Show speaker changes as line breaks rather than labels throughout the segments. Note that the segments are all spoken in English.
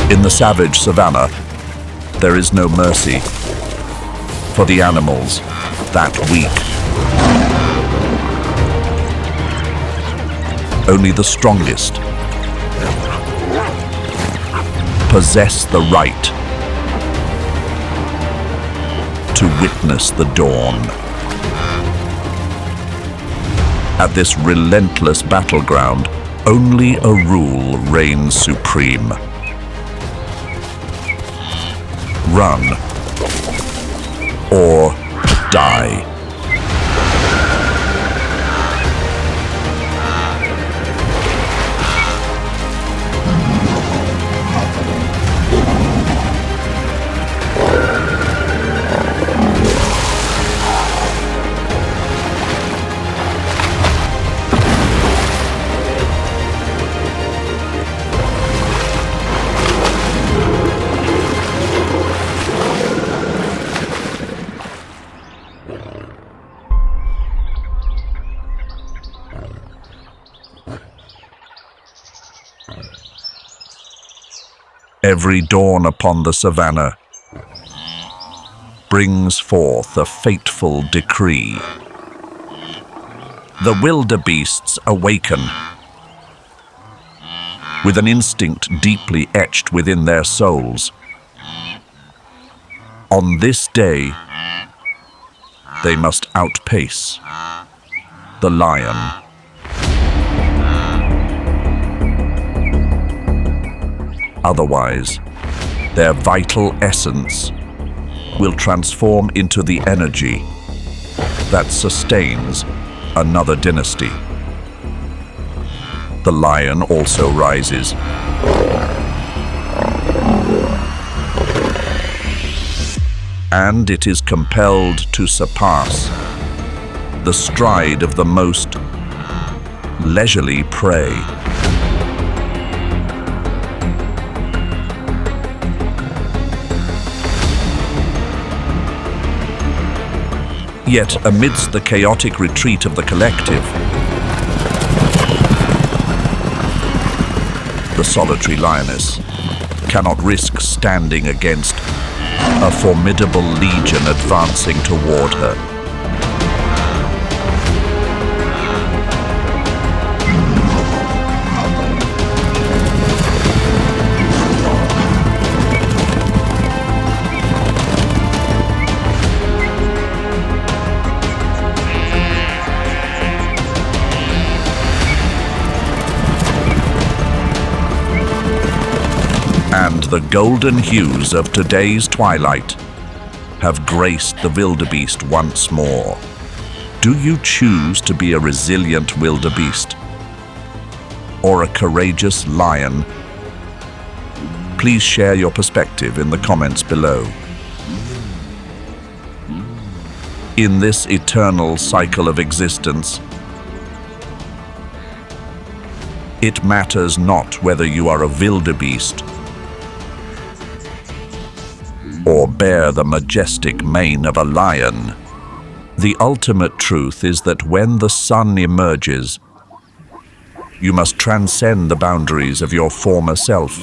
In the savage savanna, there is no mercy for the animals that weak. Only the strongest possess the right to witness the dawn. At this relentless battleground, only a rule reigns supreme. Run or die. Every dawn upon the savannah brings forth a fateful decree. The wildebeests awaken with an instinct deeply etched within their souls. On this day, they must outpace the lion. Otherwise, their vital essence will transform into the energy that sustains another dynasty. The lion also rises. And it is compelled to surpass the stride of the most leisurely prey. Yet, amidst the chaotic retreat of the collective, the solitary lioness cannot risk standing against a formidable legion advancing toward her. And the golden hues of today's twilight have graced the wildebeest once more. Do you choose to be a resilient wildebeest or a courageous lion? Please share your perspective in the comments below. In this eternal cycle of existence, it matters not whether you are a wildebeest or bear the majestic mane of a lion. The ultimate truth is that when the sun emerges, you must transcend the boundaries of your former self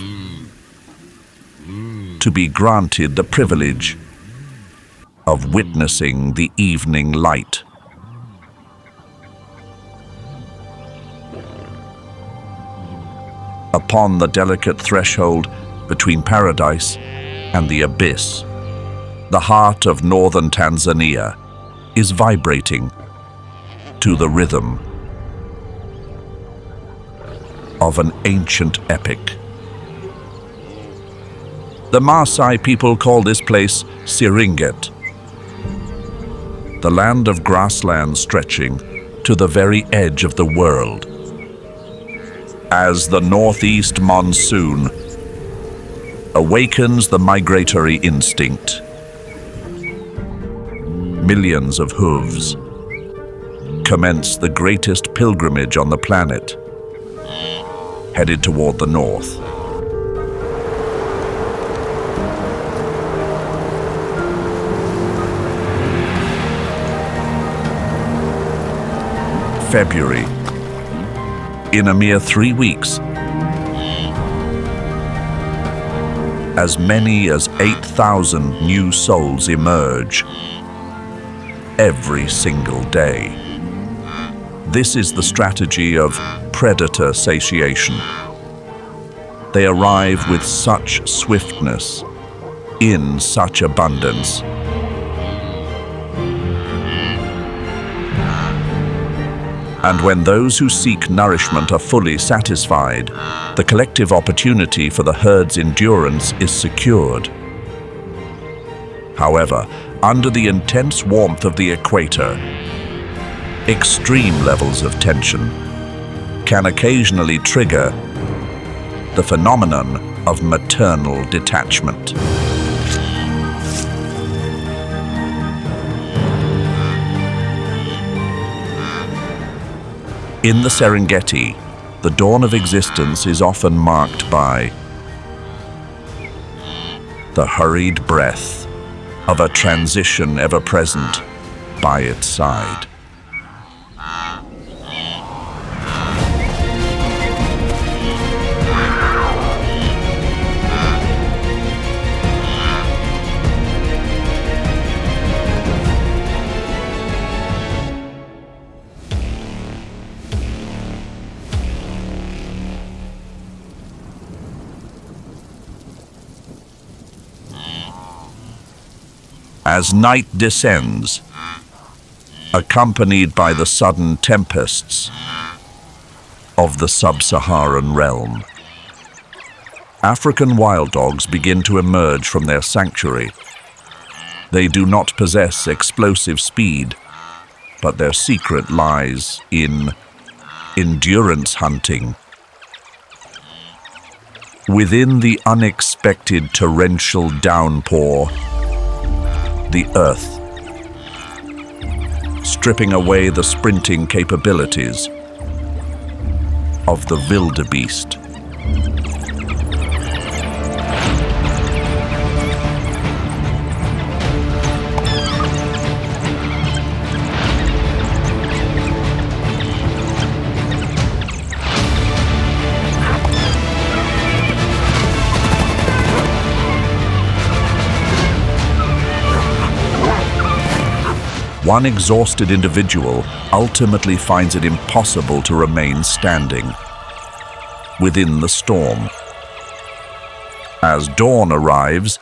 to be granted the privilege of witnessing the evening light. Upon the delicate threshold between paradise and the abyss, the heart of northern Tanzania is vibrating to the rhythm of an ancient epic. The Maasai people call this place Serengeti, the land of grassland stretching to the very edge of the world. As the northeast monsoon awakens the migratory instinct, millions of hooves commence the greatest pilgrimage on the planet, headed toward the north. February. In a mere 3 weeks, as many as 8,000 new souls emerge every single day. This is the strategy of predator satiation. They arrive with such swiftness, in such abundance. And when those who seek nourishment are fully satisfied, the collective opportunity for the herd's endurance is secured. However, under the intense warmth of the equator, extreme levels of tension can occasionally trigger the phenomenon of maternal detachment. In the Serengeti, the dawn of existence is often marked by the hurried breath of a transition ever present by its side. As night descends, accompanied by the sudden tempests of the sub-Saharan realm, African wild dogs begin to emerge from their sanctuary. They do not possess explosive speed, but their secret lies in endurance hunting. Within the unexpected torrential downpour, the earth, stripping away the sprinting capabilities of the wildebeest. One exhausted individual ultimately finds it impossible to remain standing within the storm. As dawn arrives,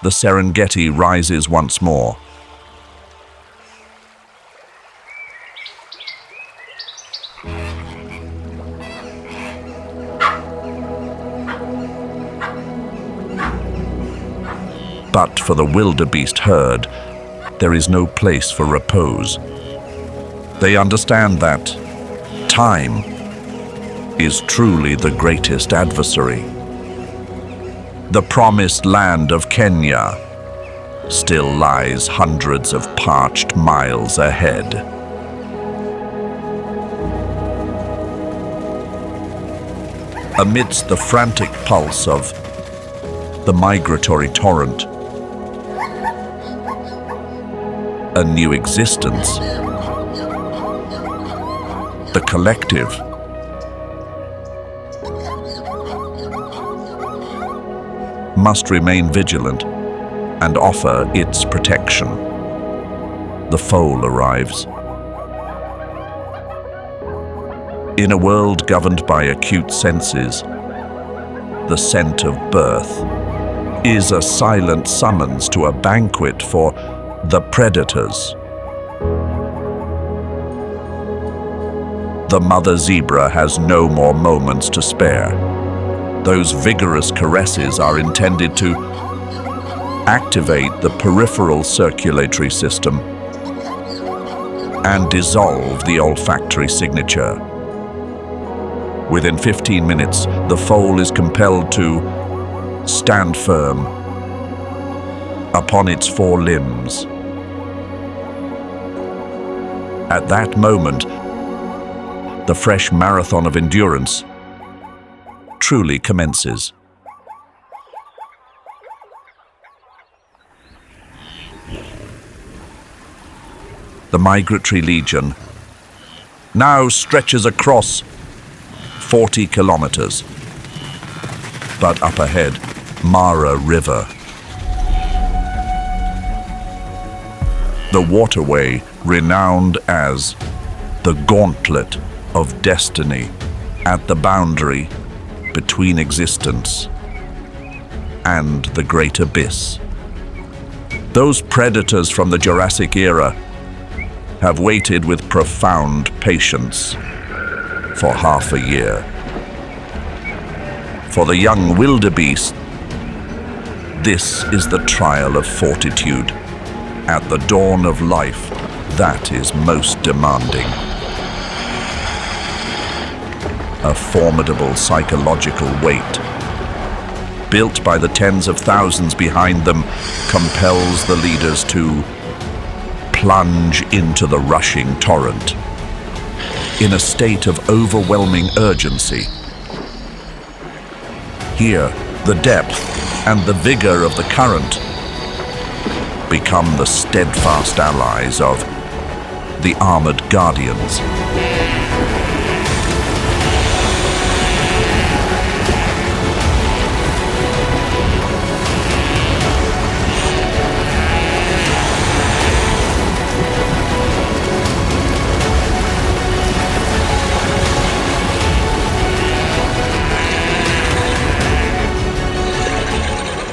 the Serengeti rises once more. But for the wildebeest herd, there is no place for repose. They understand that time is truly the greatest adversary. The promised land of Kenya still lies hundreds of parched miles ahead. Amidst the frantic pulse of the migratory torrent, a new existence, the collective, must remain vigilant and offer its protection. The foal arrives. In a world governed by acute senses, the scent of birth is a silent summons to a banquet for the predators. The mother zebra has no more moments to spare. Those vigorous caresses are intended to activate the peripheral circulatory system and dissolve the olfactory signature. Within 15 minutes, the foal is compelled to stand firm upon its four limbs. At that moment, the fresh marathon of endurance truly commences. The migratory legion now stretches across 40 kilometers, But up ahead, Mara River. The waterway renowned as the Gauntlet of Destiny, at the boundary between existence and the great abyss. Those predators from the Jurassic era have waited with profound patience for half a year. For the young wildebeest, this is the trial of fortitude at the dawn of life that is most demanding. A formidable psychological weight, built by the tens of thousands behind them, compels the leaders to plunge into the rushing torrent in a state of overwhelming urgency. Here, the depth and the vigor of the current become the steadfast allies of the armored guardians.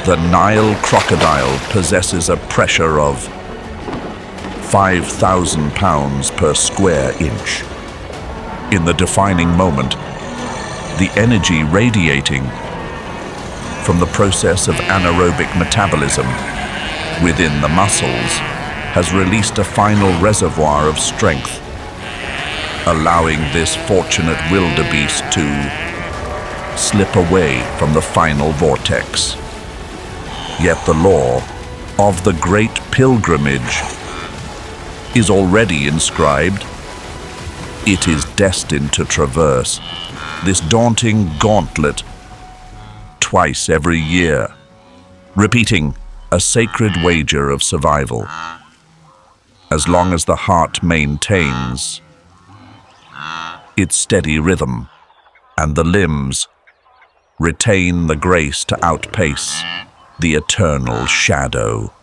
The Nile crocodile possesses a pressure of 5,000 pounds per square inch. In the defining moment, the energy radiating from the process of anaerobic metabolism within the muscles has released a final reservoir of strength, allowing this fortunate wildebeest to slip away from the final vortex. Yet the law of the great pilgrimage is already inscribed. It is destined to traverse this daunting gauntlet twice every year, repeating a sacred wager of survival. As long as the heart maintains its steady rhythm and the limbs retain the grace to outpace the eternal shadow.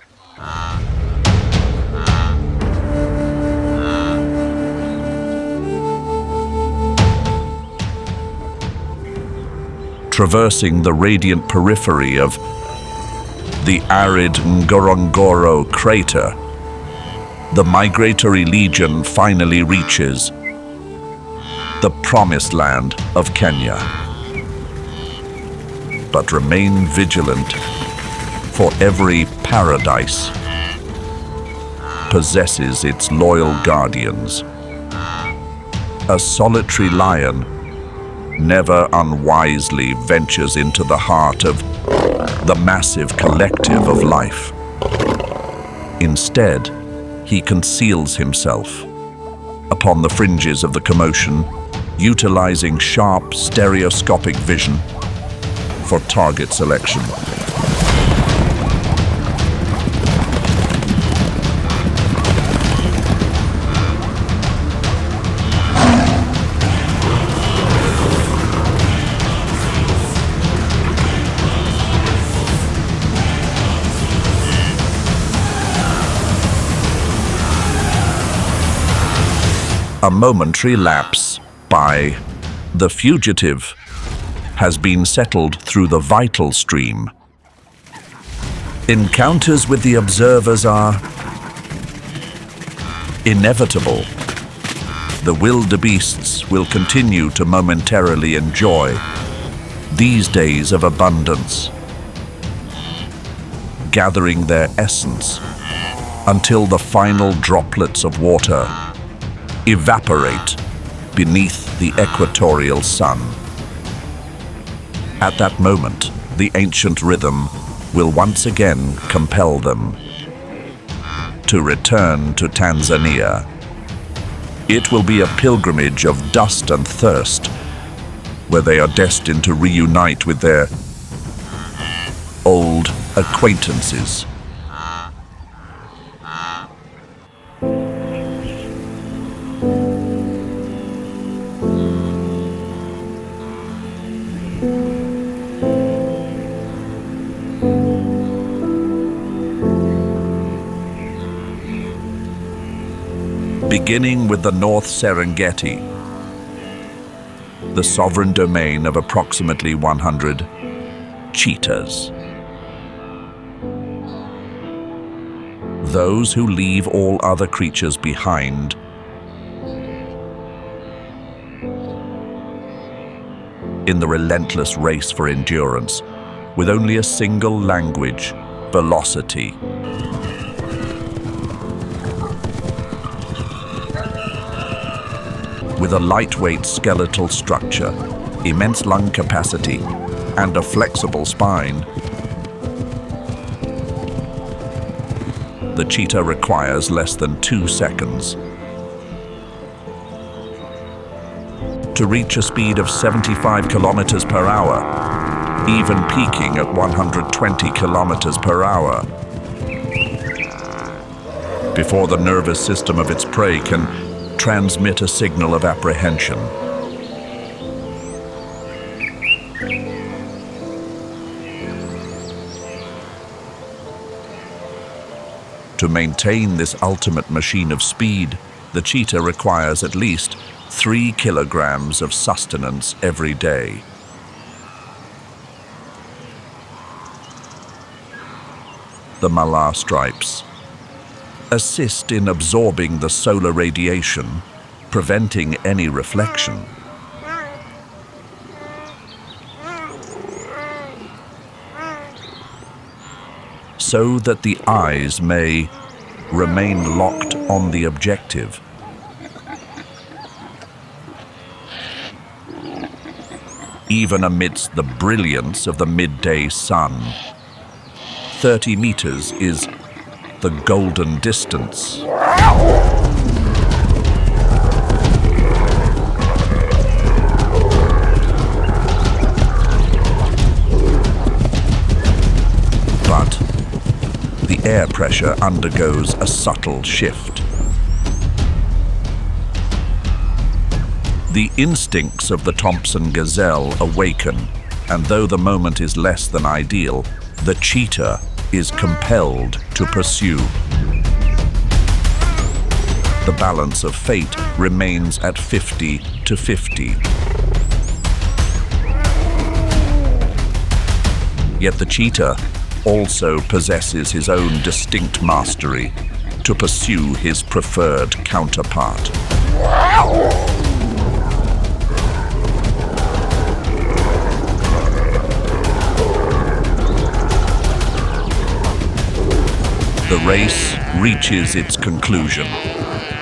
Traversing the radiant periphery of the arid Ngorongoro crater, the migratory legion finally reaches the promised land of Kenya. But remain vigilant, for every paradise possesses its loyal guardians. A solitary lion never unwisely ventures into the heart of the massive collective of life. Instead, he conceals himself upon the fringes of the commotion, utilizing sharp stereoscopic vision for target selection. A momentary lapse by the fugitive has been settled through the vital stream. Encounters with the observers are inevitable. The wildebeests will continue to momentarily enjoy these days of abundance, gathering their essence until the final droplets of water evaporate beneath the equatorial sun. At that moment, the ancient rhythm will once again compel them to return to Tanzania. It will be a pilgrimage of dust and thirst, where they are destined to reunite with their old acquaintances. beginning with the North Serengeti, the sovereign domain of approximately 100 cheetahs. Those who leave all other creatures behind in the relentless race for endurance, with only a single language: velocity. With a lightweight skeletal structure, immense lung capacity, and a flexible spine, the cheetah requires less than 2 seconds to reach a speed of 75 kilometers per hour, even peaking at 120 kilometers per hour, before the nervous system of its prey can transmit a signal of apprehension. To maintain this ultimate machine of speed, the cheetah requires at least 3 kilograms of sustenance every day. The malar stripes assist in absorbing the solar radiation, preventing any reflection. So that the eyes may remain locked on the objective. Even amidst the brilliance of the midday sun. 30 meters is the golden distance. But the air pressure undergoes a subtle shift. The instincts of the Thompson gazelle awaken, and though the moment is less than ideal, the cheetah is compelled to pursue. The balance of fate remains at 50-50. Yet the cheetah also possesses his own distinct mastery to pursue his preferred counterpart. The race reaches its conclusion.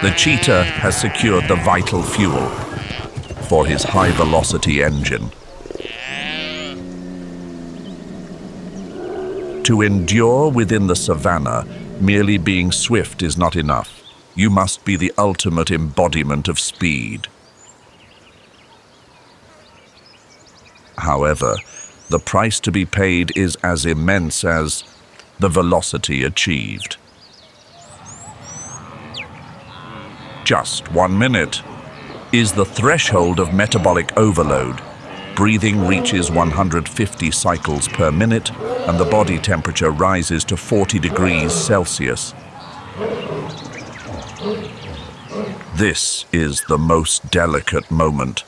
The cheetah has secured the vital fuel for his high-velocity engine. To endure within the savannah, merely being swift is not enough. You must be the ultimate embodiment of speed. However, the price to be paid is as immense as the velocity achieved. Just 1 minute is the threshold of metabolic overload. Breathing reaches 150 cycles per minute, and the body temperature rises to 40 degrees Celsius. This is the most delicate moment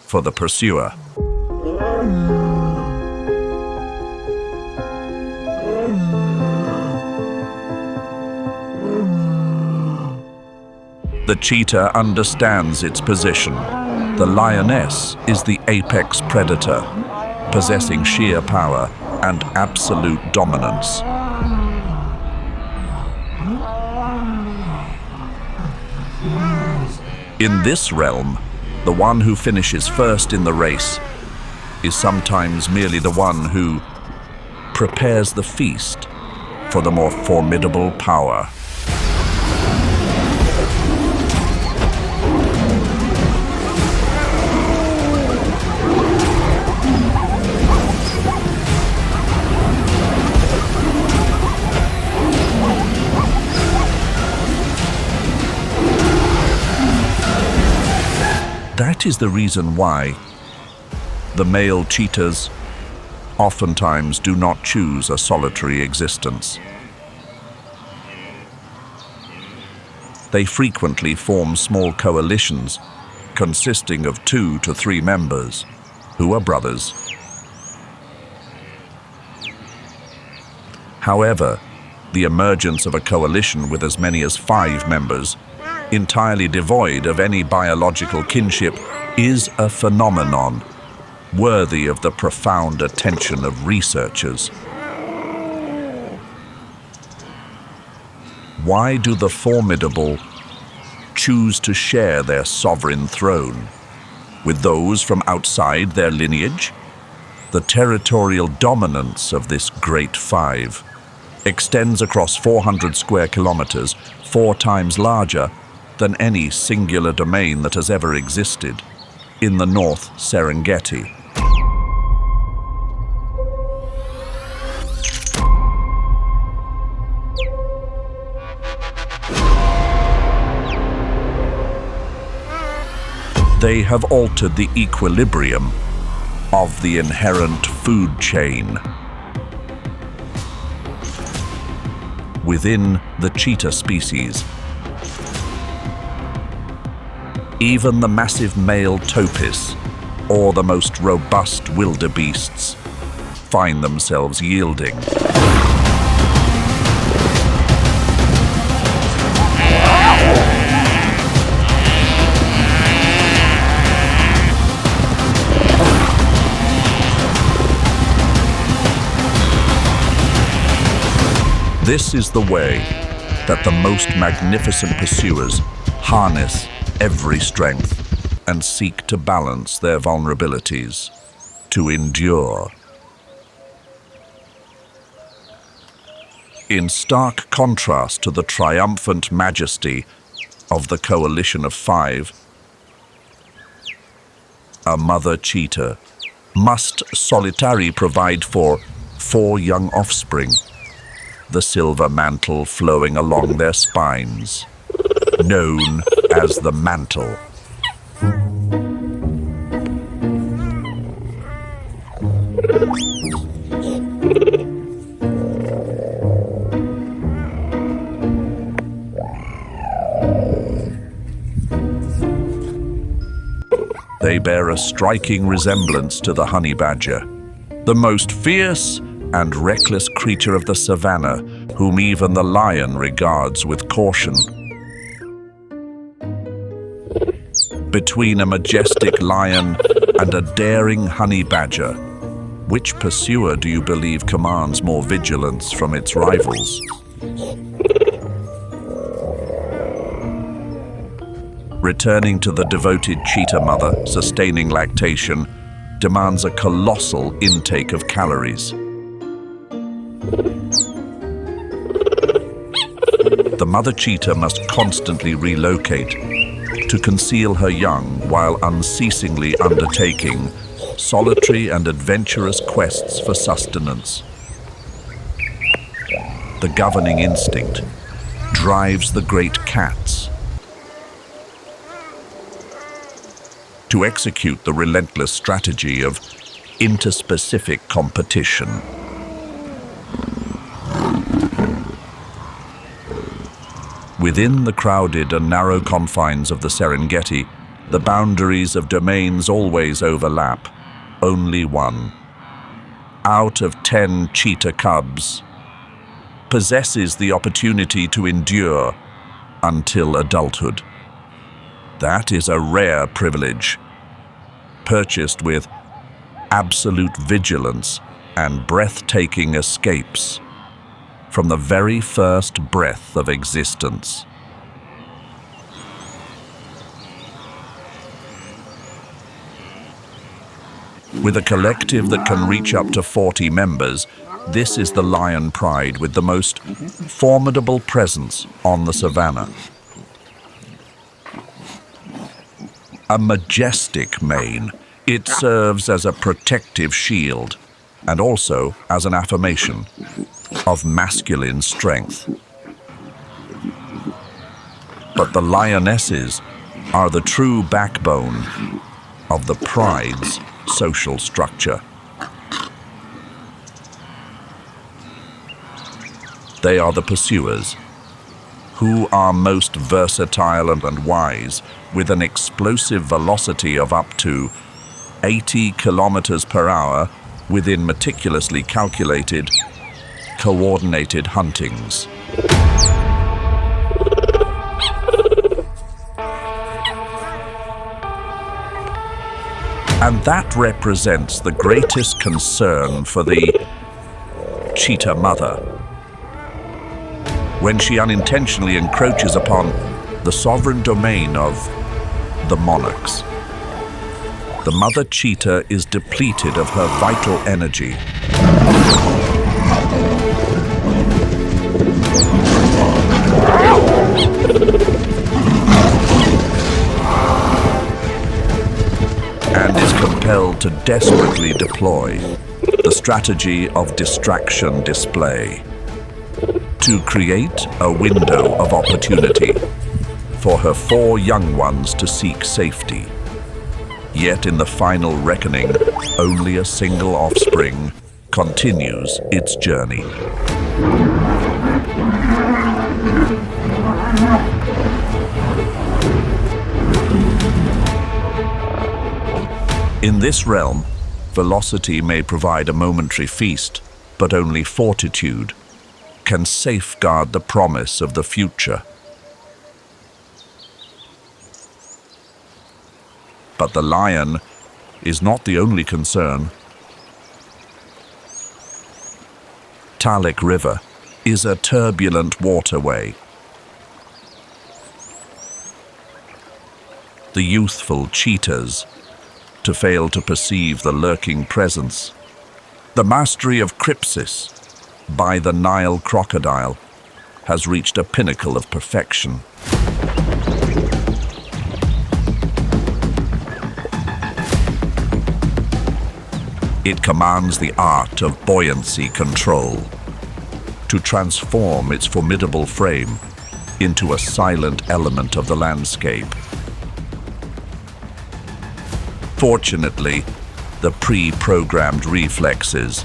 for the pursuer. The cheetah understands its position. The lioness is the apex predator, possessing sheer power and absolute dominance. In this realm, the one who finishes first in the race is sometimes merely the one who prepares the feast for the more formidable power. That is the reason why the male cheetahs oftentimes do not choose a solitary existence. They frequently form small coalitions consisting of 2 to 3 members who are brothers. However, the emergence of a coalition with as many as 5 members, entirely devoid of any biological kinship, is a phenomenon worthy of the profound attention of researchers. Why do the formidable choose to share their sovereign throne with those from outside their lineage? The territorial dominance of this Great Five extends across 400 square kilometers, 4 times larger than any singular domain that has ever existed in the North Serengeti. They have altered the equilibrium of the inherent food chain. Within the cheetah species, even the massive male topis or the most robust wildebeests find themselves yielding. This is the way that the most magnificent pursuers harness every strength and seek to balance their vulnerabilities, to endure. In stark contrast to the triumphant majesty of the coalition of 5, a mother cheetah must solitarily provide for 4 young offspring, the silver mantle flowing along their spines, known as the mantle. They bear a striking resemblance to the honey badger, the most fierce and reckless creature of the savannah, whom even the lion regards with caution. Between a majestic lion and a daring honey badger, which pursuer do you believe commands more vigilance from its rivals? Returning to the devoted cheetah mother, sustaining lactation demands a colossal intake of calories. The mother cheetah must constantly relocate to conceal her young while unceasingly undertaking solitary and adventurous quests for sustenance. The governing instinct drives the great cats to execute the relentless strategy of interspecific competition. Within the crowded and narrow confines of the Serengeti, the boundaries of domains always overlap. Only one, out of 10 cheetah cubs, possesses the opportunity to endure until adulthood. That is a rare privilege, purchased with absolute vigilance and breathtaking escapes from the very first breath of existence. With a collective that can reach up to 40 members, this is the lion pride with the most formidable presence on the savannah. A majestic mane, it serves as a protective shield and also as an affirmation of masculine strength. But the lionesses are the true backbone of the pride's social structure. They are the pursuers, who are most versatile and wise, with an explosive velocity of up to 80 kilometers per hour within meticulously calculated, coordinated huntings. And that represents the greatest concern for the cheetah mother. When she unintentionally encroaches upon the sovereign domain of the monarchs, the mother cheetah is depleted of her vital energy. And is compelled to desperately deploy the strategy of distraction display to create a window of opportunity for her 4 young ones to seek safety. Yet in the final reckoning, only a single offspring continues its journey. In this realm, velocity may provide a momentary feast, but only fortitude can safeguard the promise of the future. But the lion is not the only concern. Talik River is a turbulent waterway. The youthful cheetahs to fail to perceive the lurking presence. The mastery of crypsis by the Nile crocodile has reached a pinnacle of perfection. It commands the art of buoyancy control to transform its formidable frame into a silent element of the landscape. Fortunately, the pre-programmed reflexes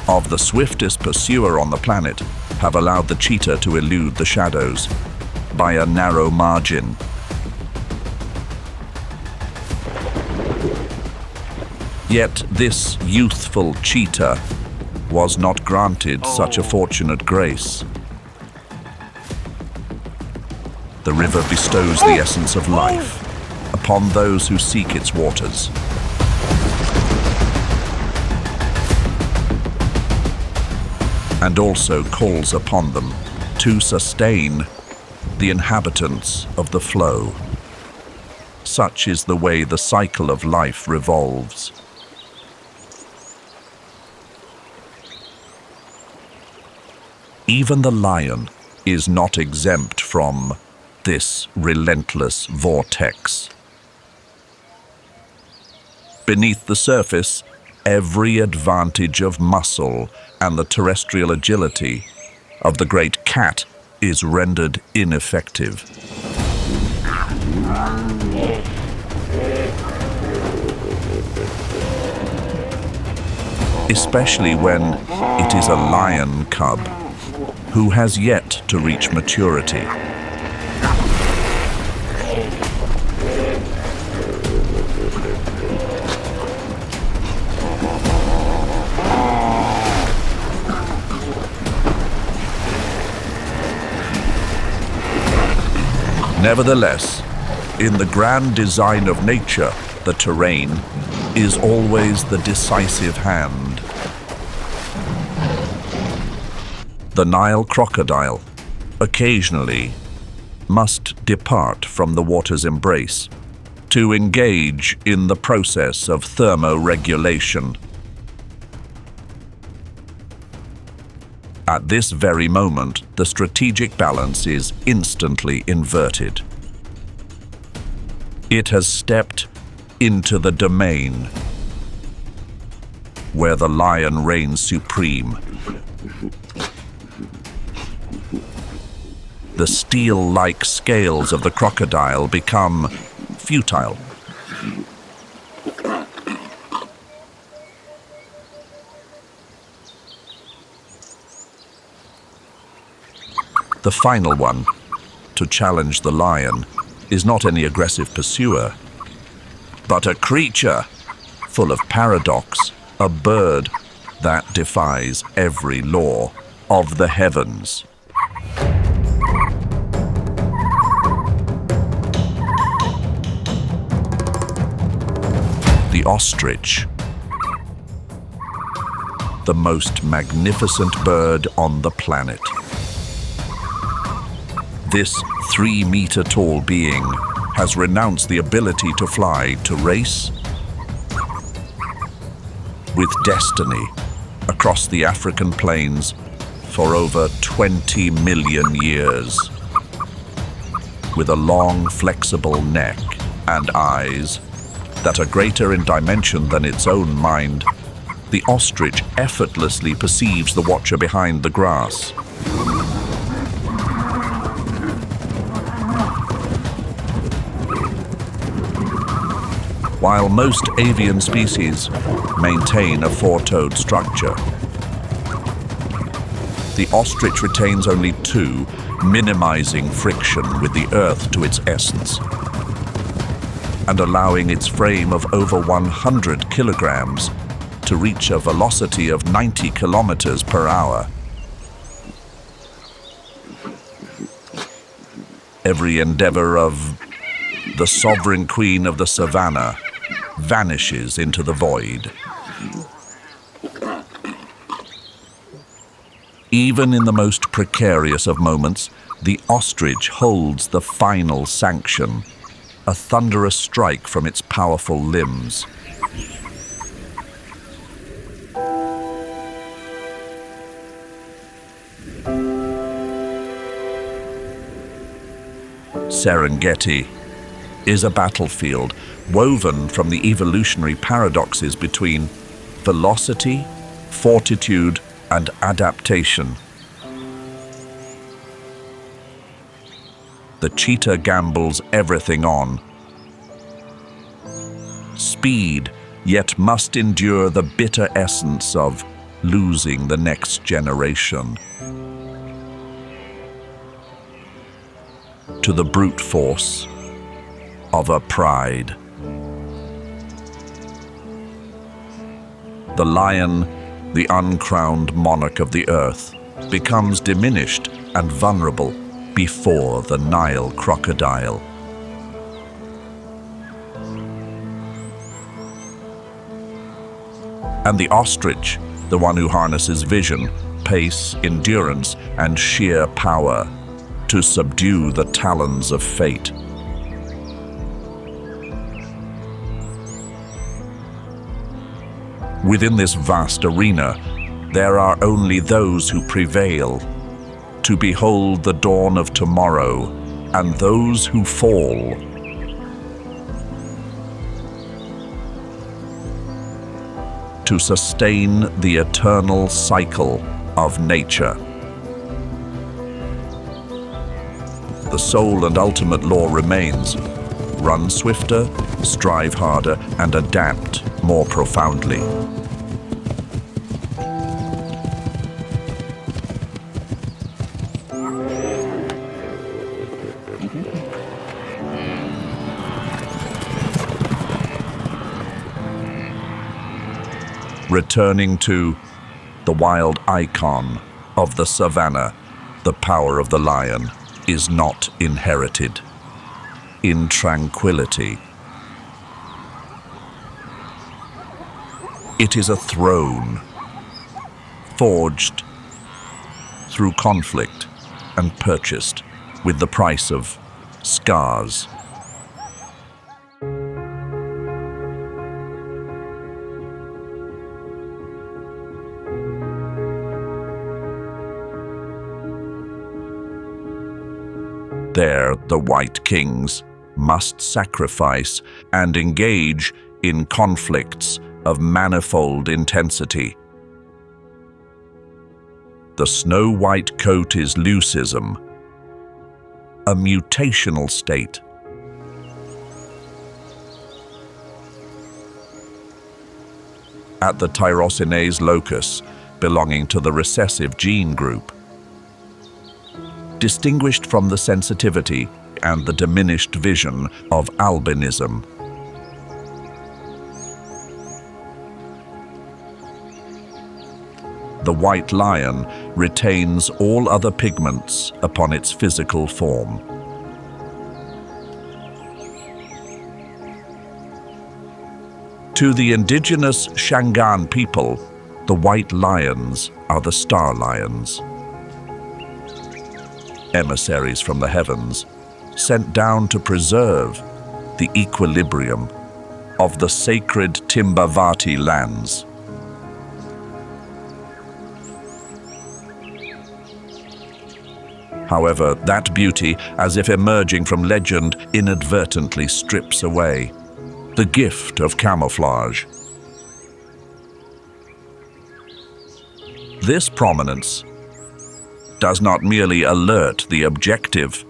of the swiftest pursuer on the planet have allowed the cheetah to elude the shadows by a narrow margin. Yet this youthful cheetah was not granted such a fortunate grace. The river bestows the essence of life upon those who seek its waters. And also calls upon them to sustain the inhabitants of the flow. Such is the way the cycle of life revolves. Even the lion is not exempt from this relentless vortex. Beneath the surface, every advantage of muscle and the terrestrial agility of the great cat is rendered ineffective. Especially when it is a lion cub who has yet to reach maturity. Nevertheless, in the grand design of nature, the terrain is always the decisive hand. The Nile crocodile occasionally must depart from the water's embrace to engage in the process of thermoregulation. At this very moment, the strategic balance is instantly inverted. It has stepped into the domain where the lion reigns supreme. The steel-like scales of the crocodile become futile. The final one to challenge the lion is not any aggressive pursuer, but a creature full of paradox, a bird that defies every law of the heavens. The ostrich, the most magnificent bird on the planet. This 3-meter-tall being has renounced the ability to fly to race with destiny across the African plains for over 20 million years. With a long, flexible neck and eyes that are greater in dimension than its own mind, the ostrich effortlessly perceives the watcher behind the grass. While most avian species maintain a 4-toed structure, the ostrich retains only 2, minimizing friction with the earth to its essence, and allowing its frame of over 100 kilograms to reach a velocity of 90 kilometers per hour. Every endeavor of the sovereign queen of the savannah vanishes into the void. Even in the most precarious of moments, the ostrich holds the final sanction, a thunderous strike from its powerful limbs. Serengeti is a battlefield woven from the evolutionary paradoxes between velocity, fortitude, and adaptation. The cheetah gambles everything on. Speed, yet must endure the bitter essence of losing the next generation to the brute force of a pride. The lion, the uncrowned monarch of the earth, becomes diminished and vulnerable before the Nile crocodile. And the ostrich, the one who harnesses vision, pace, endurance, and sheer power to subdue the talons of fate. Within this vast arena, there are only those who prevail to behold the dawn of tomorrow, and those who fall to sustain the eternal cycle of nature. The sole and ultimate law remains: run swifter, strive harder, and adapt more profoundly. Returning to the wild icon of the savannah, the power of the lion is not inherited in tranquility. It is a throne forged through conflict and purchased with the price of scars. There, the white kings must sacrifice and engage in conflicts of manifold intensity. The snow-white coat is leucism, a mutational state. At the tyrosinase locus, belonging to the recessive gene group, distinguished from the sensitivity and the diminished vision of albinism. The white lion retains all other pigments upon its physical form. To the indigenous Shangaan people, the white lions are the star lions, emissaries from the heavens, sent down to preserve the equilibrium of the sacred Timbavati lands. However, that beauty, as if emerging from legend, inadvertently strips away the gift of camouflage. This prominence does not merely alert the objective.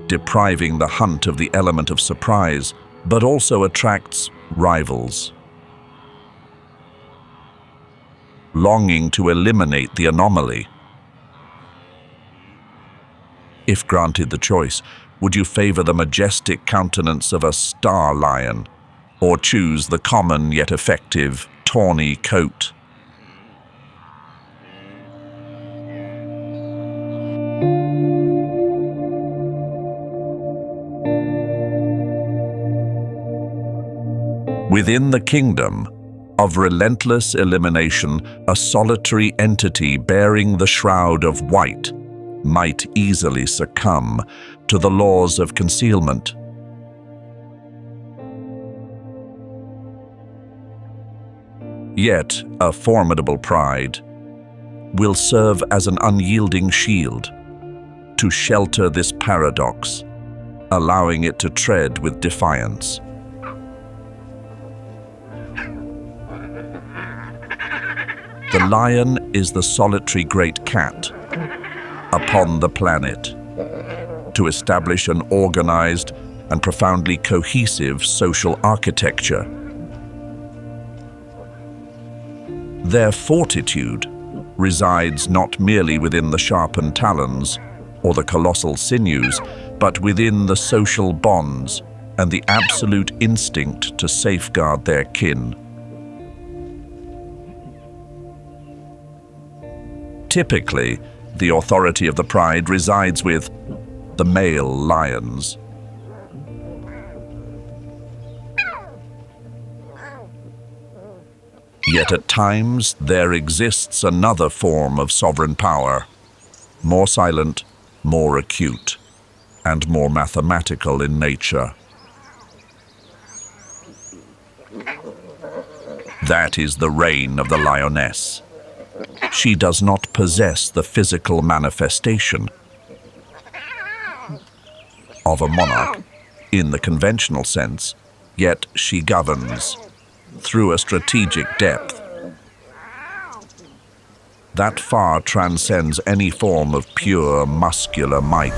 Depriving the hunt of the element of surprise, but also attracts rivals, longing to eliminate the anomaly. If granted the choice, would you favor the majestic countenance of a star lion, or choose the common yet effective tawny coat? Within the kingdom of relentless elimination, a solitary entity bearing the shroud of white might easily succumb to the laws of concealment. Yet, a formidable pride will serve as an unyielding shield to shelter this paradox, allowing it to tread with defiance. The lion is the solitary great cat upon the planet, to establish an organized and profoundly cohesive social architecture. Their fortitude resides not merely within the sharpened talons or the colossal sinews, but within the social bonds and the absolute instinct to safeguard their kin. Typically, the authority of the pride resides with the male lions. Yet at times there exists another form of sovereign power, more silent, more acute, and more mathematical in nature. That is the reign of the lioness. She does not possess the physical manifestation of a monarch in the conventional sense, yet she governs through a strategic depth that far transcends any form of pure muscular might.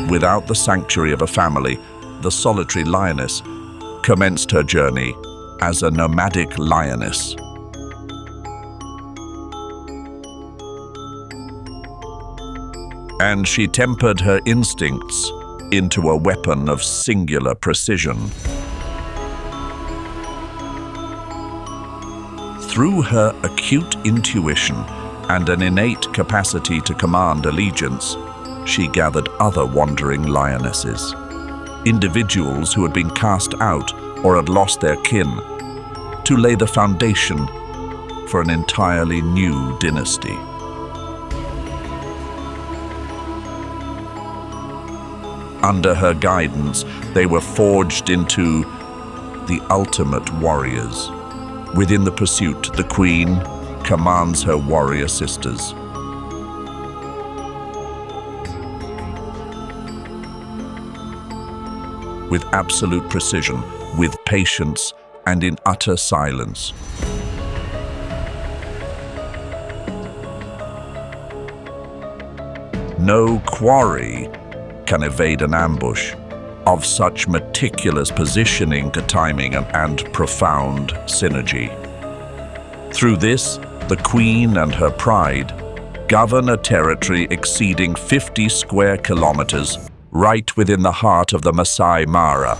Without the sanctuary of a family, the solitary lioness commenced her journey as a nomadic lioness. And she tempered her instincts into a weapon of singular precision. Through her acute intuition and an innate capacity to command allegiance, she gathered other wandering lionesses, individuals who had been cast out or had lost their kin, to lay the foundation for an entirely new dynasty. Under her guidance, they were forged into the ultimate warriors. Within the pursuit, the queen commands her warrior sisters. With absolute precision, with patience, and in utter silence. No quarry can evade an ambush, of such meticulous positioning, timing, and profound synergy. Through this, the queen and her pride govern a territory exceeding 50 square kilometers right within the heart of the Masai Mara.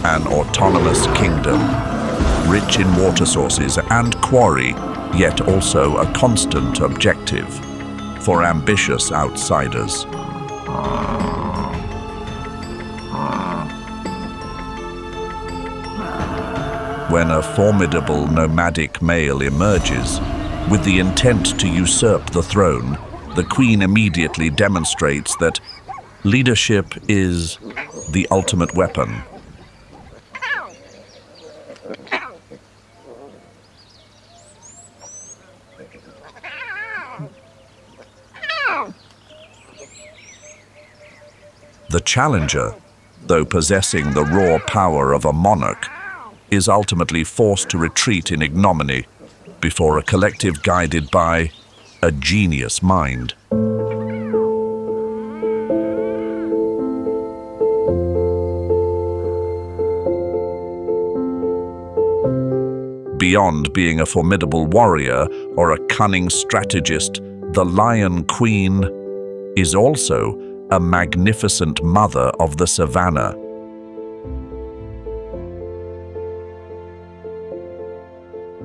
An autonomous kingdom, rich in water sources and quarry, yet also a constant objective for ambitious outsiders. When a formidable nomadic male emerges with the intent to usurp the throne, the queen immediately demonstrates that leadership is the ultimate weapon. The challenger, though possessing the raw power of a monarch, is ultimately forced to retreat in ignominy before a collective guided by a genius mind. Beyond being a formidable warrior or a cunning strategist, the Lion Queen is also a magnificent mother of the savannah.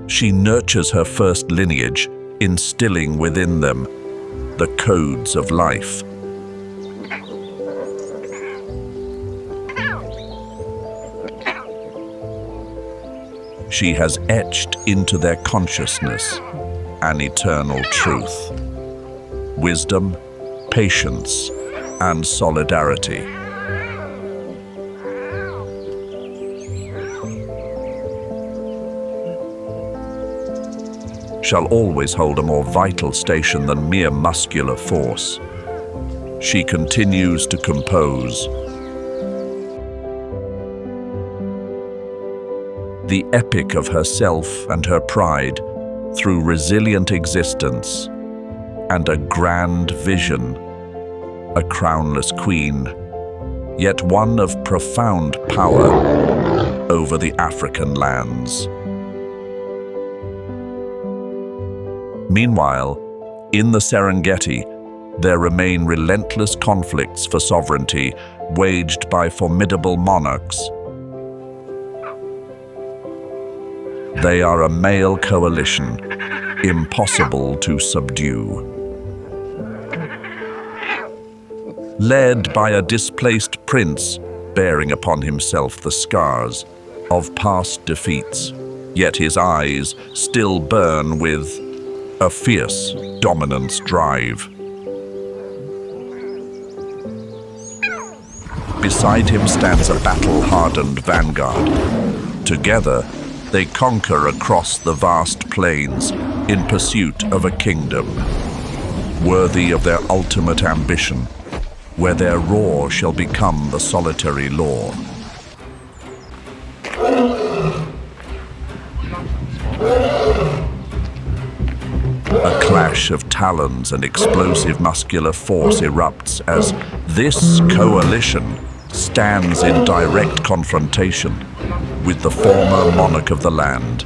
She nurtures her first lineage, instilling within them the codes of life. She has etched into their consciousness an eternal truth: wisdom, patience, and solidarity. Shall always hold a more vital station than mere muscular force. She continues to compose the epic of herself and her pride through resilient existence and a grand vision, a crownless queen, yet one of profound power over the African lands. Meanwhile, in the Serengeti, there remain relentless conflicts for sovereignty waged by formidable monarchs. They are a male coalition, impossible to subdue. Led by a displaced prince bearing upon himself the scars of past defeats, yet his eyes still burn with a fierce dominance drive. Beside him stands a battle-hardened vanguard. Together, they conquer across the vast plains in pursuit of a kingdom, worthy of their ultimate ambition, where their roar shall become the solitary law. A clash of talons and explosive muscular force erupts as this coalition stands in direct confrontation with the former monarch of the land.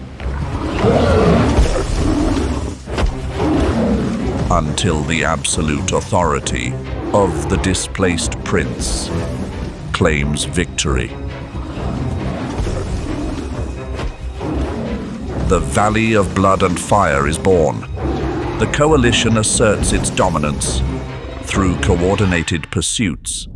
Until the absolute authority of the displaced prince claims victory. The Valley of Blood and Fire is born. The coalition asserts its dominance through coordinated pursuits.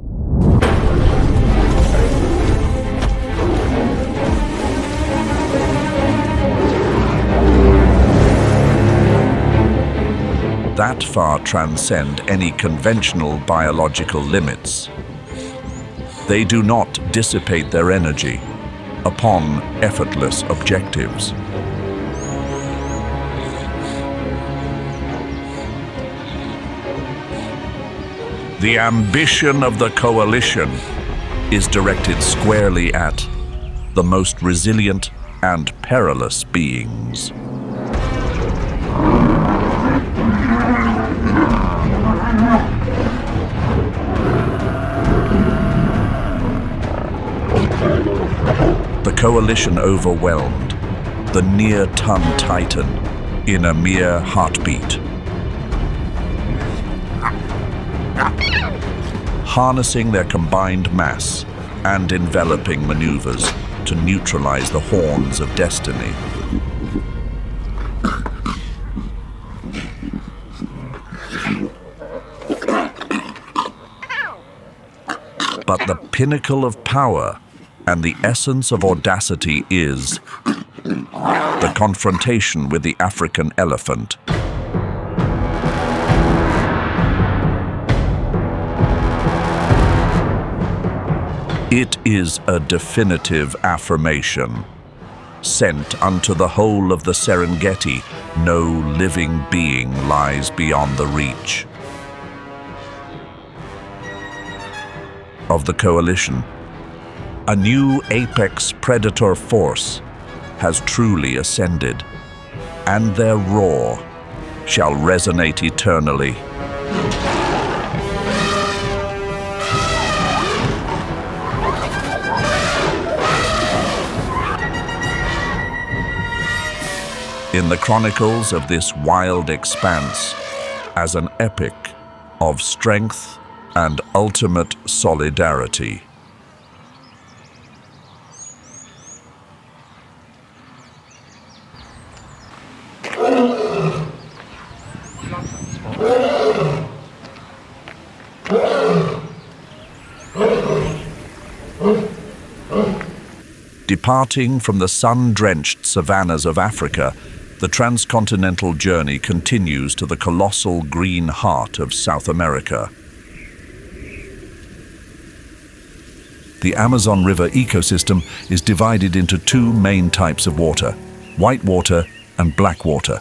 That far transcend any conventional biological limits. They do not dissipate their energy upon effortless objectives. The ambition of the coalition is directed squarely at the most resilient and perilous beings. coalition overwhelmed the near-ton titan in a mere heartbeat. Harnessing their combined mass and enveloping maneuvers to neutralize the horns of destiny. But the pinnacle of power and the essence of audacity is the confrontation with the African elephant. It is a definitive affirmation. Sent unto the whole of the Serengeti, no living being lies beyond the reach of the coalition. A new apex predator force has truly ascended, and their roar shall resonate eternally. In the chronicles of this wild expanse, as an epic of strength and ultimate solidarity. Departing from the sun-drenched savannas of Africa, the transcontinental journey continues to the colossal green heart of South America. The Amazon River ecosystem is divided into two main types of water, white water and black water.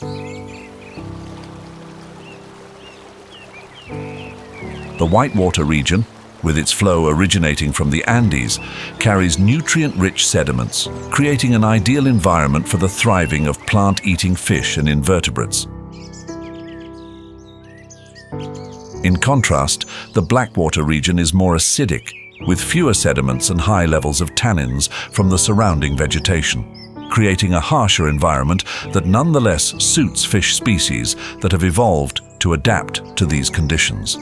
The whitewater region, with its flow originating from the Andes, carries nutrient-rich sediments, creating an ideal environment for the thriving of plant-eating fish and invertebrates. In contrast, the blackwater region is more acidic, with fewer sediments and high levels of tannins from the surrounding vegetation, creating a harsher environment that nonetheless suits fish species that have evolved to adapt to these conditions.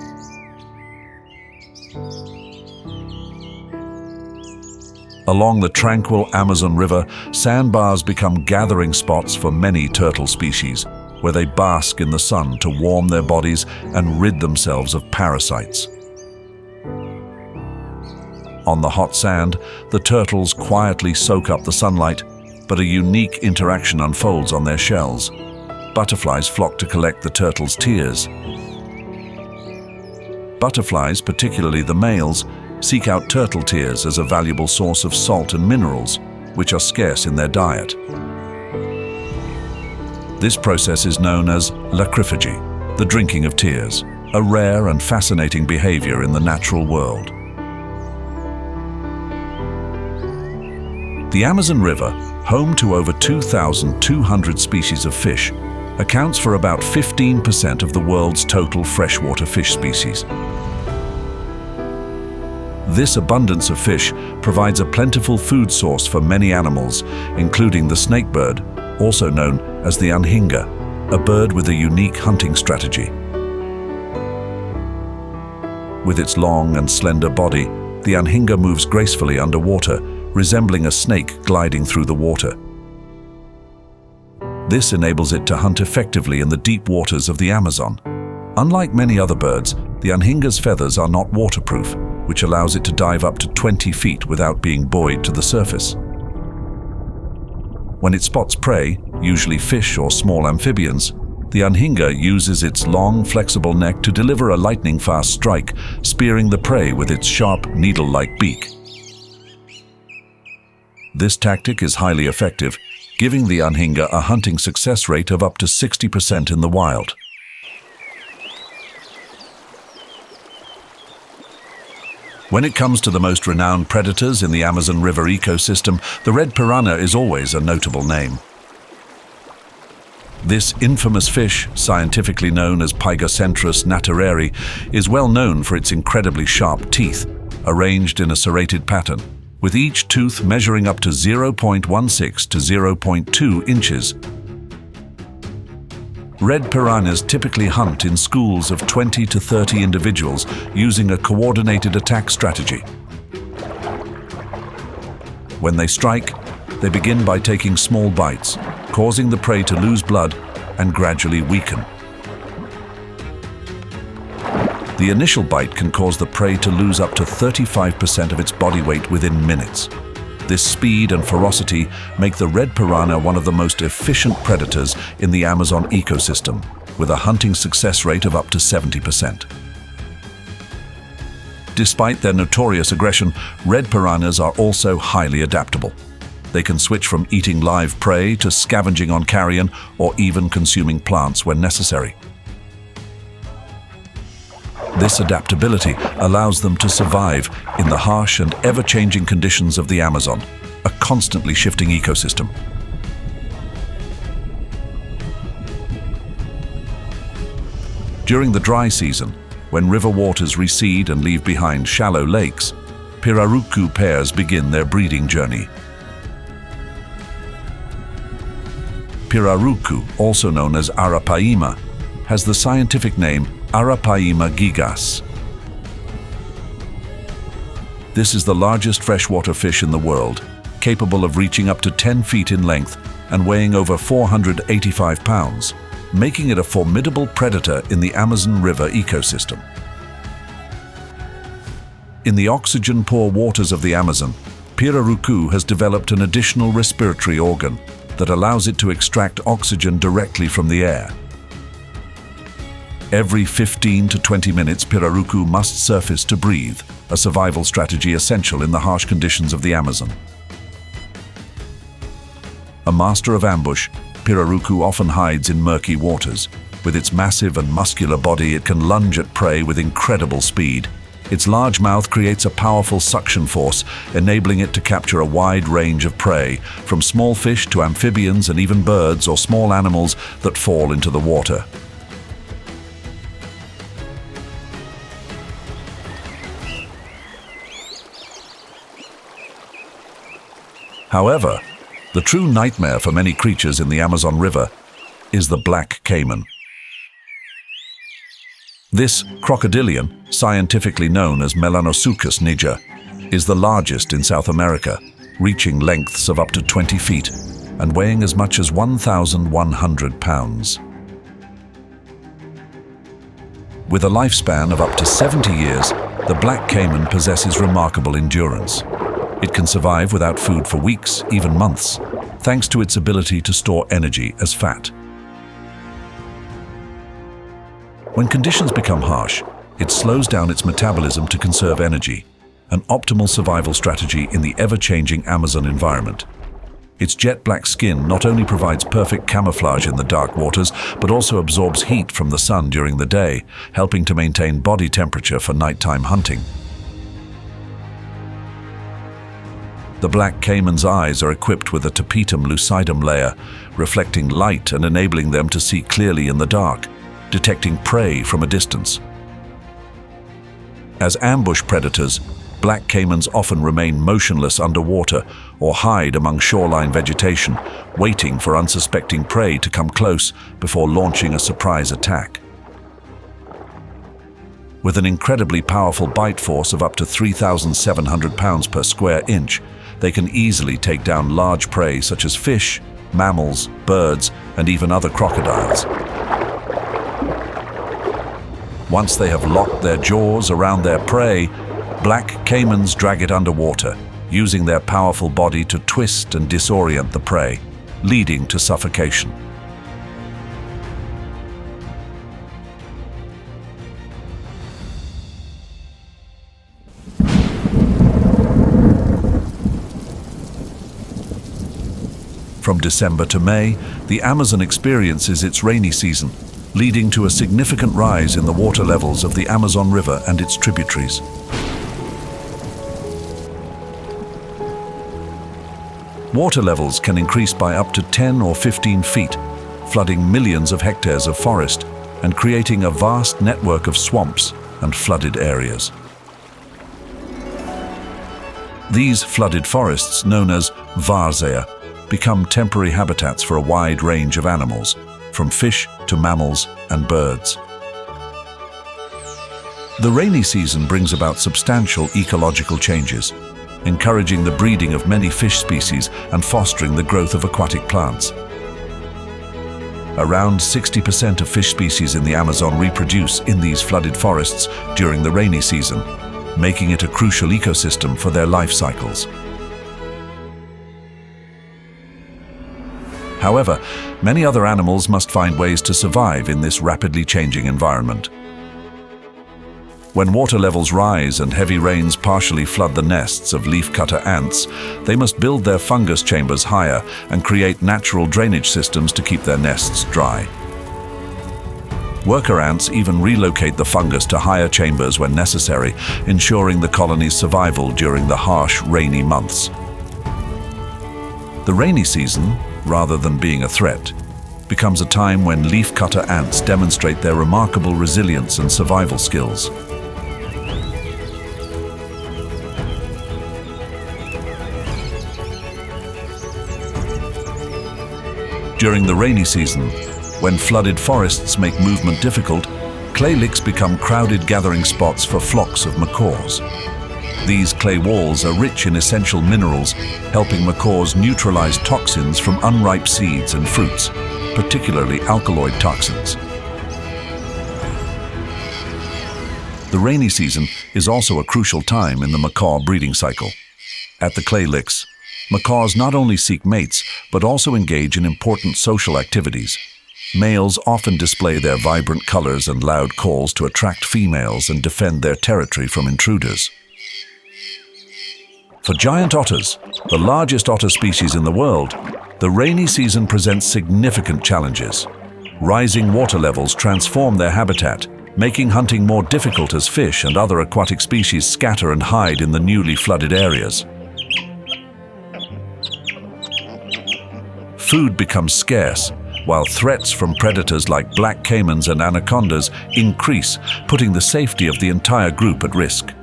Along the tranquil Amazon River, sandbars become gathering spots for many turtle species, where they bask in the sun to warm their bodies and rid themselves of parasites. On the hot sand, the turtles quietly soak up the sunlight, but a unique interaction unfolds on their shells. Butterflies flock to collect the turtles' tears. Butterflies, particularly the males, seek out turtle tears as a valuable source of salt and minerals, which are scarce in their diet. This process is known as lacryphagy, the drinking of tears, a rare and fascinating behavior in the natural world. The Amazon River, home to over 2,200 species of fish, accounts for about 15% of the world's total freshwater fish species. This abundance of fish provides a plentiful food source for many animals, including the snakebird, also known as the anhinga, a bird with a unique hunting strategy. With its long and slender body, the anhinga moves gracefully underwater, resembling a snake gliding through the water. This enables it to hunt effectively in the deep waters of the Amazon. Unlike many other birds, the anhinga's feathers are not waterproof, which allows it to dive up to 20 feet without being buoyed to the surface. When it spots prey, usually fish or small amphibians, the anhinga uses its long, flexible neck to deliver a lightning-fast strike, spearing the prey with its sharp, needle-like beak. This tactic is highly effective, giving the anhinga a hunting success rate of up to 60% in the wild. When it comes to the most renowned predators in the Amazon River ecosystem, the red piranha is always a notable name. This infamous fish, scientifically known as Pygocentris natereri, is well known for its incredibly sharp teeth, arranged in a serrated pattern, with each tooth measuring up to 0.16 to 0.2 inches. Red piranhas typically hunt in schools of 20 to 30 individuals using a coordinated attack strategy. When they strike, they begin by taking small bites, causing the prey to lose blood and gradually weaken. The initial bite can cause the prey to lose up to 35% of its body weight within minutes. This speed and ferocity make the red piranha one of the most efficient predators in the Amazon ecosystem, with a hunting success rate of up to 70%. Despite their notorious aggression, red piranhas are also highly adaptable. They can switch from eating live prey to scavenging on carrion or even consuming plants when necessary. This adaptability allows them to survive in the harsh and ever-changing conditions of the Amazon, a constantly shifting ecosystem. During the dry season, when river waters recede and leave behind shallow lakes, pirarucu pairs begin their breeding journey. Pirarucu, also known as arapaima, has the scientific name Arapaima gigas. This is the largest freshwater fish in the world, capable of reaching up to 10 feet in length and weighing over 485 pounds, making it a formidable predator in the Amazon River ecosystem. In the oxygen-poor waters of the Amazon, pirarucu has developed an additional respiratory organ that allows it to extract oxygen directly from the air. Every 15 to 20 minutes, pirarucu must surface to breathe, a survival strategy essential in the harsh conditions of the Amazon. A master of ambush, pirarucu often hides in murky waters. With its massive and muscular body, it can lunge at prey with incredible speed. Its large mouth creates a powerful suction force, enabling it to capture a wide range of prey, from small fish to amphibians and even birds or small animals that fall into the water. However, the true nightmare for many creatures in the Amazon River is the black caiman. This crocodilian, scientifically known as Melanosuchus niger, is the largest in South America, reaching lengths of up to 20 feet and weighing as much as 1,100 pounds. With a lifespan of up to 70 years, the black caiman possesses remarkable endurance. It can survive without food for weeks, even months, thanks to its ability to store energy as fat. When conditions become harsh, it slows down its metabolism to conserve energy, an optimal survival strategy in the ever-changing Amazon environment. Its jet black skin not only provides perfect camouflage in the dark waters, but also absorbs heat from the sun during the day, helping to maintain body temperature for nighttime hunting. The black caiman's eyes are equipped with a tapetum lucidum layer, reflecting light and enabling them to see clearly in the dark, detecting prey from a distance. As ambush predators, black caimans often remain motionless underwater or hide among shoreline vegetation, waiting for unsuspecting prey to come close before launching a surprise attack. With an incredibly powerful bite force of up to 3,700 pounds per square inch, they can easily take down large prey such as fish, mammals, birds, and even other crocodiles. Once they have locked their jaws around their prey, black caimans drag it underwater, using their powerful body to twist and disorient the prey, leading to suffocation. From December to May, the Amazon experiences its rainy season, leading to a significant rise in the water levels of the Amazon River and its tributaries. Water levels can increase by up to 10 or 15 feet, flooding millions of hectares of forest and creating a vast network of swamps and flooded areas. These flooded forests, known as varzeer, become temporary habitats for a wide range of animals, from fish to mammals and birds. The rainy season brings about substantial ecological changes, encouraging the breeding of many fish species and fostering the growth of aquatic plants. Around 60% of fish species in the Amazon reproduce in these flooded forests during the rainy season, making it a crucial ecosystem for their life cycles. However, many other animals must find ways to survive in this rapidly changing environment. When water levels rise and heavy rains partially flood the nests of leafcutter ants, they must build their fungus chambers higher and create natural drainage systems to keep their nests dry. Worker ants even relocate the fungus to higher chambers when necessary, ensuring the colony's survival during the harsh, rainy months. The rainy season, rather than being a threat, becomes a time when leafcutter ants demonstrate their remarkable resilience and survival skills. During the rainy season, when flooded forests make movement difficult, clay licks become crowded gathering spots for flocks of macaws. These clay walls are rich in essential minerals, helping macaws neutralize toxins from unripe seeds and fruits, particularly alkaloid toxins. The rainy season is also a crucial time in the macaw breeding cycle. At the clay licks, macaws not only seek mates, but also engage in important social activities. Males often display their vibrant colors and loud calls to attract females and defend their territory from intruders. For giant otters, the largest otter species in the world, the rainy season presents significant challenges. Rising water levels transform their habitat, making hunting more difficult as fish and other aquatic species scatter and hide in the newly flooded areas. Food becomes scarce, while threats from predators like black caimans and anacondas increase, putting the safety of the entire group at risk.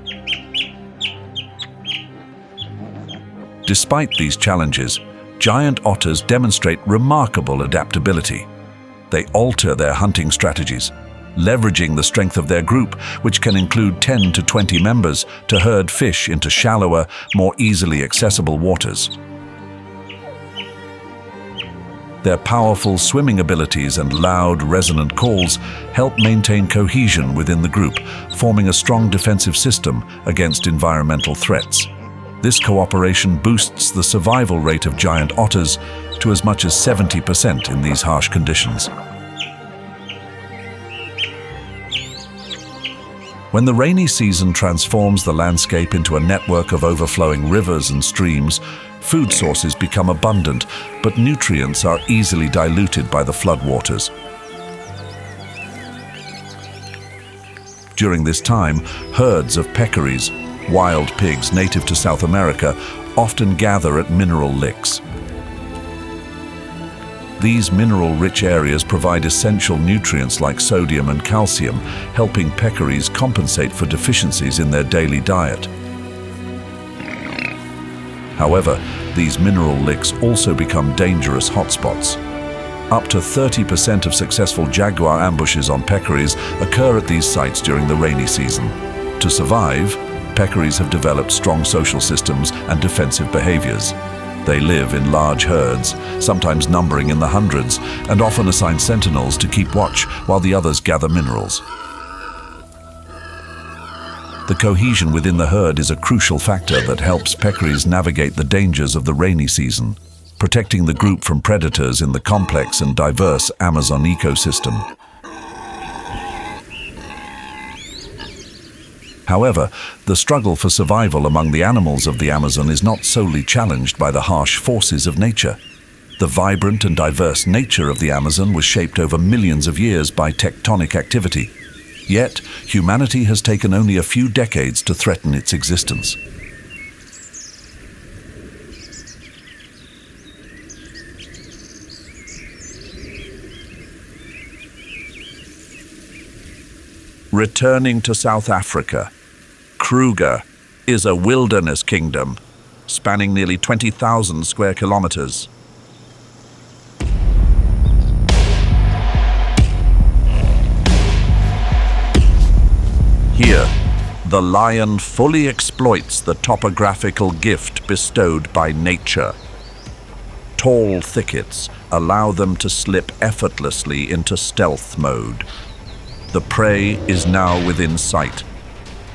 Despite these challenges, giant otters demonstrate remarkable adaptability. They alter their hunting strategies, leveraging the strength of their group, which can include 10 to 20 members, to herd fish into shallower, more easily accessible waters. Their powerful swimming abilities and loud, resonant calls help maintain cohesion within the group, forming a strong defensive system against environmental threats. This cooperation boosts the survival rate of giant otters to as much as 70% in these harsh conditions. When the rainy season transforms the landscape into a network of overflowing rivers and streams, food sources become abundant, but nutrients are easily diluted by the floodwaters. During this time, herds of peccaries, wild pigs native to South America, often gather at mineral licks. These mineral-rich areas provide essential nutrients like sodium and calcium, helping peccaries compensate for deficiencies in their daily diet. However, these mineral licks also become dangerous hotspots. Up to 30% of successful jaguar ambushes on peccaries occur at these sites during the rainy season. To survive, peccaries have developed strong social systems and defensive behaviors. They live in large herds, sometimes numbering in the hundreds, and often assign sentinels to keep watch while the others gather minerals. The cohesion within the herd is a crucial factor that helps peccaries navigate the dangers of the rainy season, protecting the group from predators in the complex and diverse Amazon ecosystem. However, the struggle for survival among the animals of the Amazon is not solely challenged by the harsh forces of nature. The vibrant and diverse nature of the Amazon was shaped over millions of years by tectonic activity. Yet, humanity has taken only a few decades to threaten its existence. Returning to South Africa, Kruger is a wilderness kingdom spanning nearly 20,000 square kilometers. Here, the lion fully exploits the topographical gift bestowed by nature. Tall thickets allow them to slip effortlessly into stealth mode. The prey is now within sight,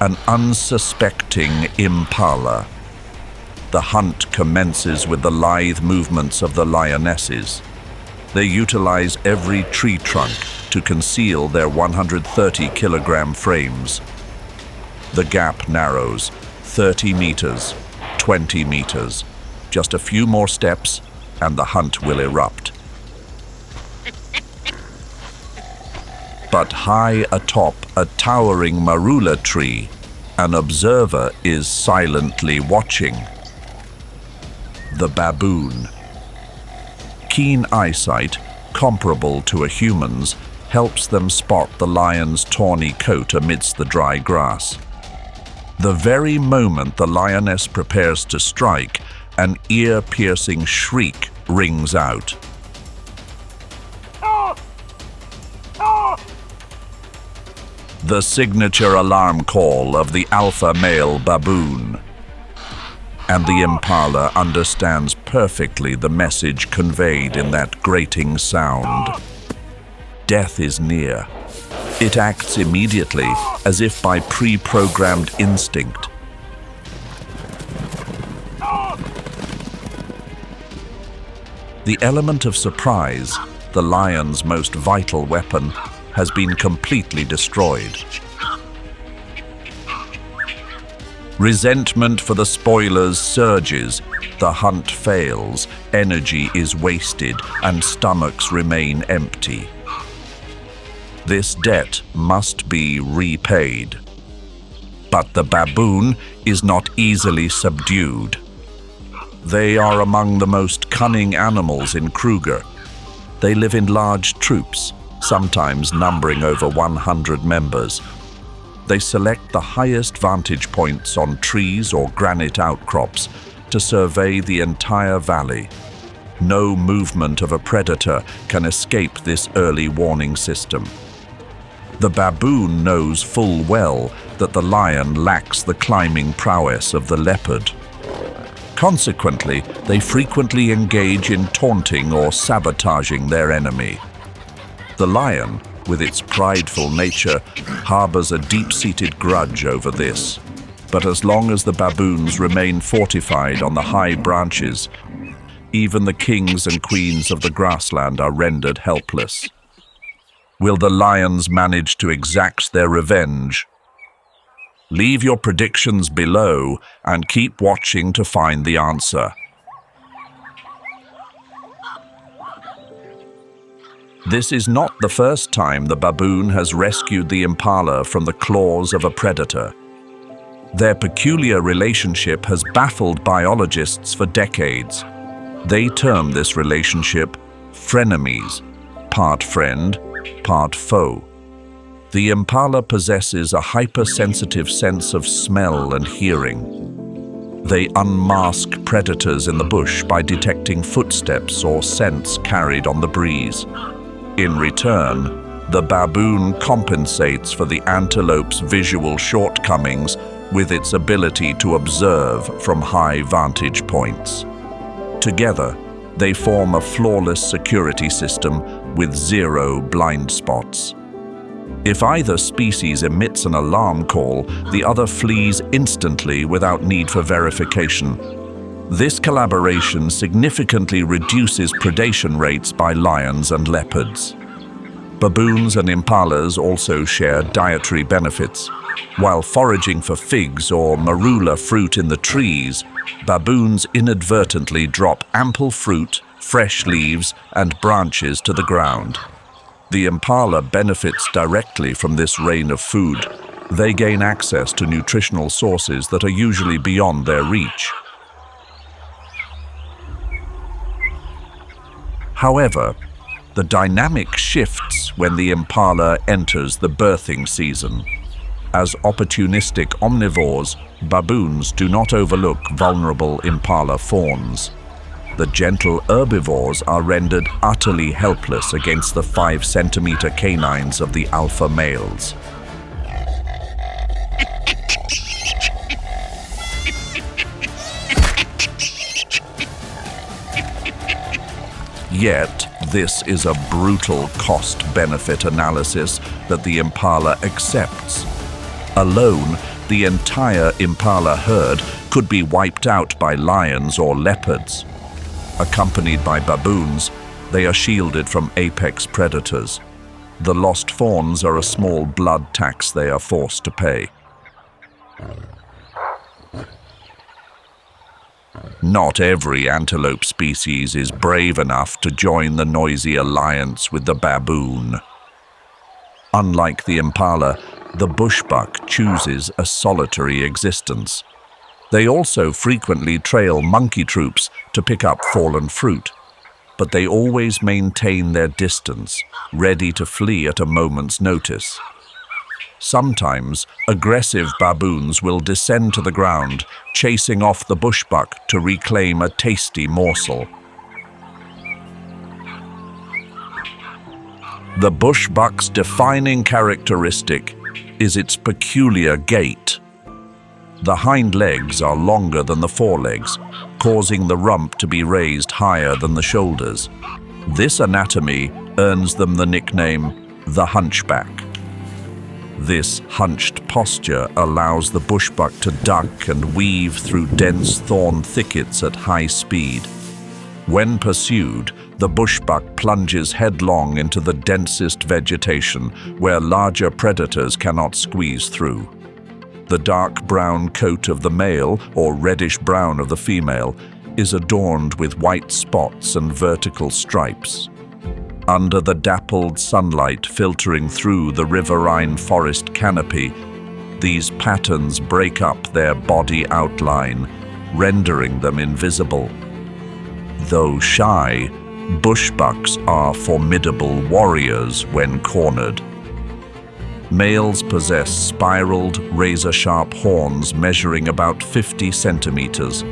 an unsuspecting impala. The hunt commences with the lithe movements of the lionesses. They utilize every tree trunk to conceal their 130-kilogram frames. The gap narrows, 30 meters, 20 meters. Just a few more steps and the hunt will erupt. But high atop a towering marula tree, an observer is silently watching. The baboon. Keen eyesight, comparable to a human's, helps them spot the lion's tawny coat amidst the dry grass. The very moment the lioness prepares to strike, an ear-piercing shriek rings out. The signature alarm call of the alpha male baboon. And the impala understands perfectly the message conveyed in that grating sound. Death is near. It acts immediately, as if by pre-programmed instinct. The element of surprise, the lion's most vital weapon, has been completely destroyed. Resentment for the spoilers surges. The hunt fails, energy is wasted, and stomachs remain empty. This debt must be repaid. But the baboon is not easily subdued. They are among the most cunning animals in Kruger. They live in large troops, sometimes numbering over 100 members. They select the highest vantage points on trees or granite outcrops to survey the entire valley. No movement of a predator can escape this early warning system. The baboon knows full well that the lion lacks the climbing prowess of the leopard. Consequently, they frequently engage in taunting or sabotaging their enemy. The lion, with its prideful nature, harbors a deep-seated grudge over this. But as long as the baboons remain fortified on the high branches, even the kings and queens of the grassland are rendered helpless. Will the lions manage to exact their revenge? Leave your predictions below and keep watching to find the answer. This is not the first time the baboon has rescued the impala from the claws of a predator. Their peculiar relationship has baffled biologists for decades. They term this relationship frenemies, part friend, part foe. The impala possesses a hypersensitive sense of smell and hearing. They unmask predators in the bush by detecting footsteps or scents carried on the breeze. In return, the baboon compensates for the antelope's visual shortcomings with its ability to observe from high vantage points. Together, they form a flawless security system with zero blind spots. If either species emits an alarm call, the other flees instantly without need for verification. This collaboration significantly reduces predation rates by lions and leopards. Baboons and impalas also share dietary benefits. While foraging for figs or marula fruit in the trees, baboons inadvertently drop ample fruit, fresh leaves, and branches to the ground. The impala benefits directly from this rain of food. They gain access to nutritional sources that are usually beyond their reach. However, the dynamic shifts when the impala enters the birthing season. As opportunistic omnivores, baboons do not overlook vulnerable impala fawns. The gentle herbivores are rendered utterly helpless against the 5-centimeter canines of the alpha males. Yet, this is a brutal cost-benefit analysis that the impala accepts. Alone, the entire impala herd could be wiped out by lions or leopards. Accompanied by baboons, they are shielded from apex predators. The lost fawns are a small blood tax they are forced to pay. Not every antelope species is brave enough to join the noisy alliance with the baboon. Unlike the impala, the bushbuck chooses a solitary existence. They also frequently trail monkey troops to pick up fallen fruit, but they always maintain their distance, ready to flee at a moment's notice. Sometimes, aggressive baboons will descend to the ground, chasing off the bushbuck to reclaim a tasty morsel. The bushbuck's defining characteristic is its peculiar gait. The hind legs are longer than the forelegs, causing the rump to be raised higher than the shoulders. This anatomy earns them the nickname the hunchback. This hunched posture allows the bushbuck to duck and weave through dense thorn thickets at high speed. When pursued, the bushbuck plunges headlong into the densest vegetation where larger predators cannot squeeze through. The dark brown coat of the male, or reddish brown of the female, is adorned with white spots and vertical stripes. Under the dappled sunlight filtering through the riverine forest canopy, these patterns break up their body outline, rendering them invisible. Though shy, bushbucks are formidable warriors when cornered. Males possess spiraled, razor-sharp horns measuring about 50 centimeters.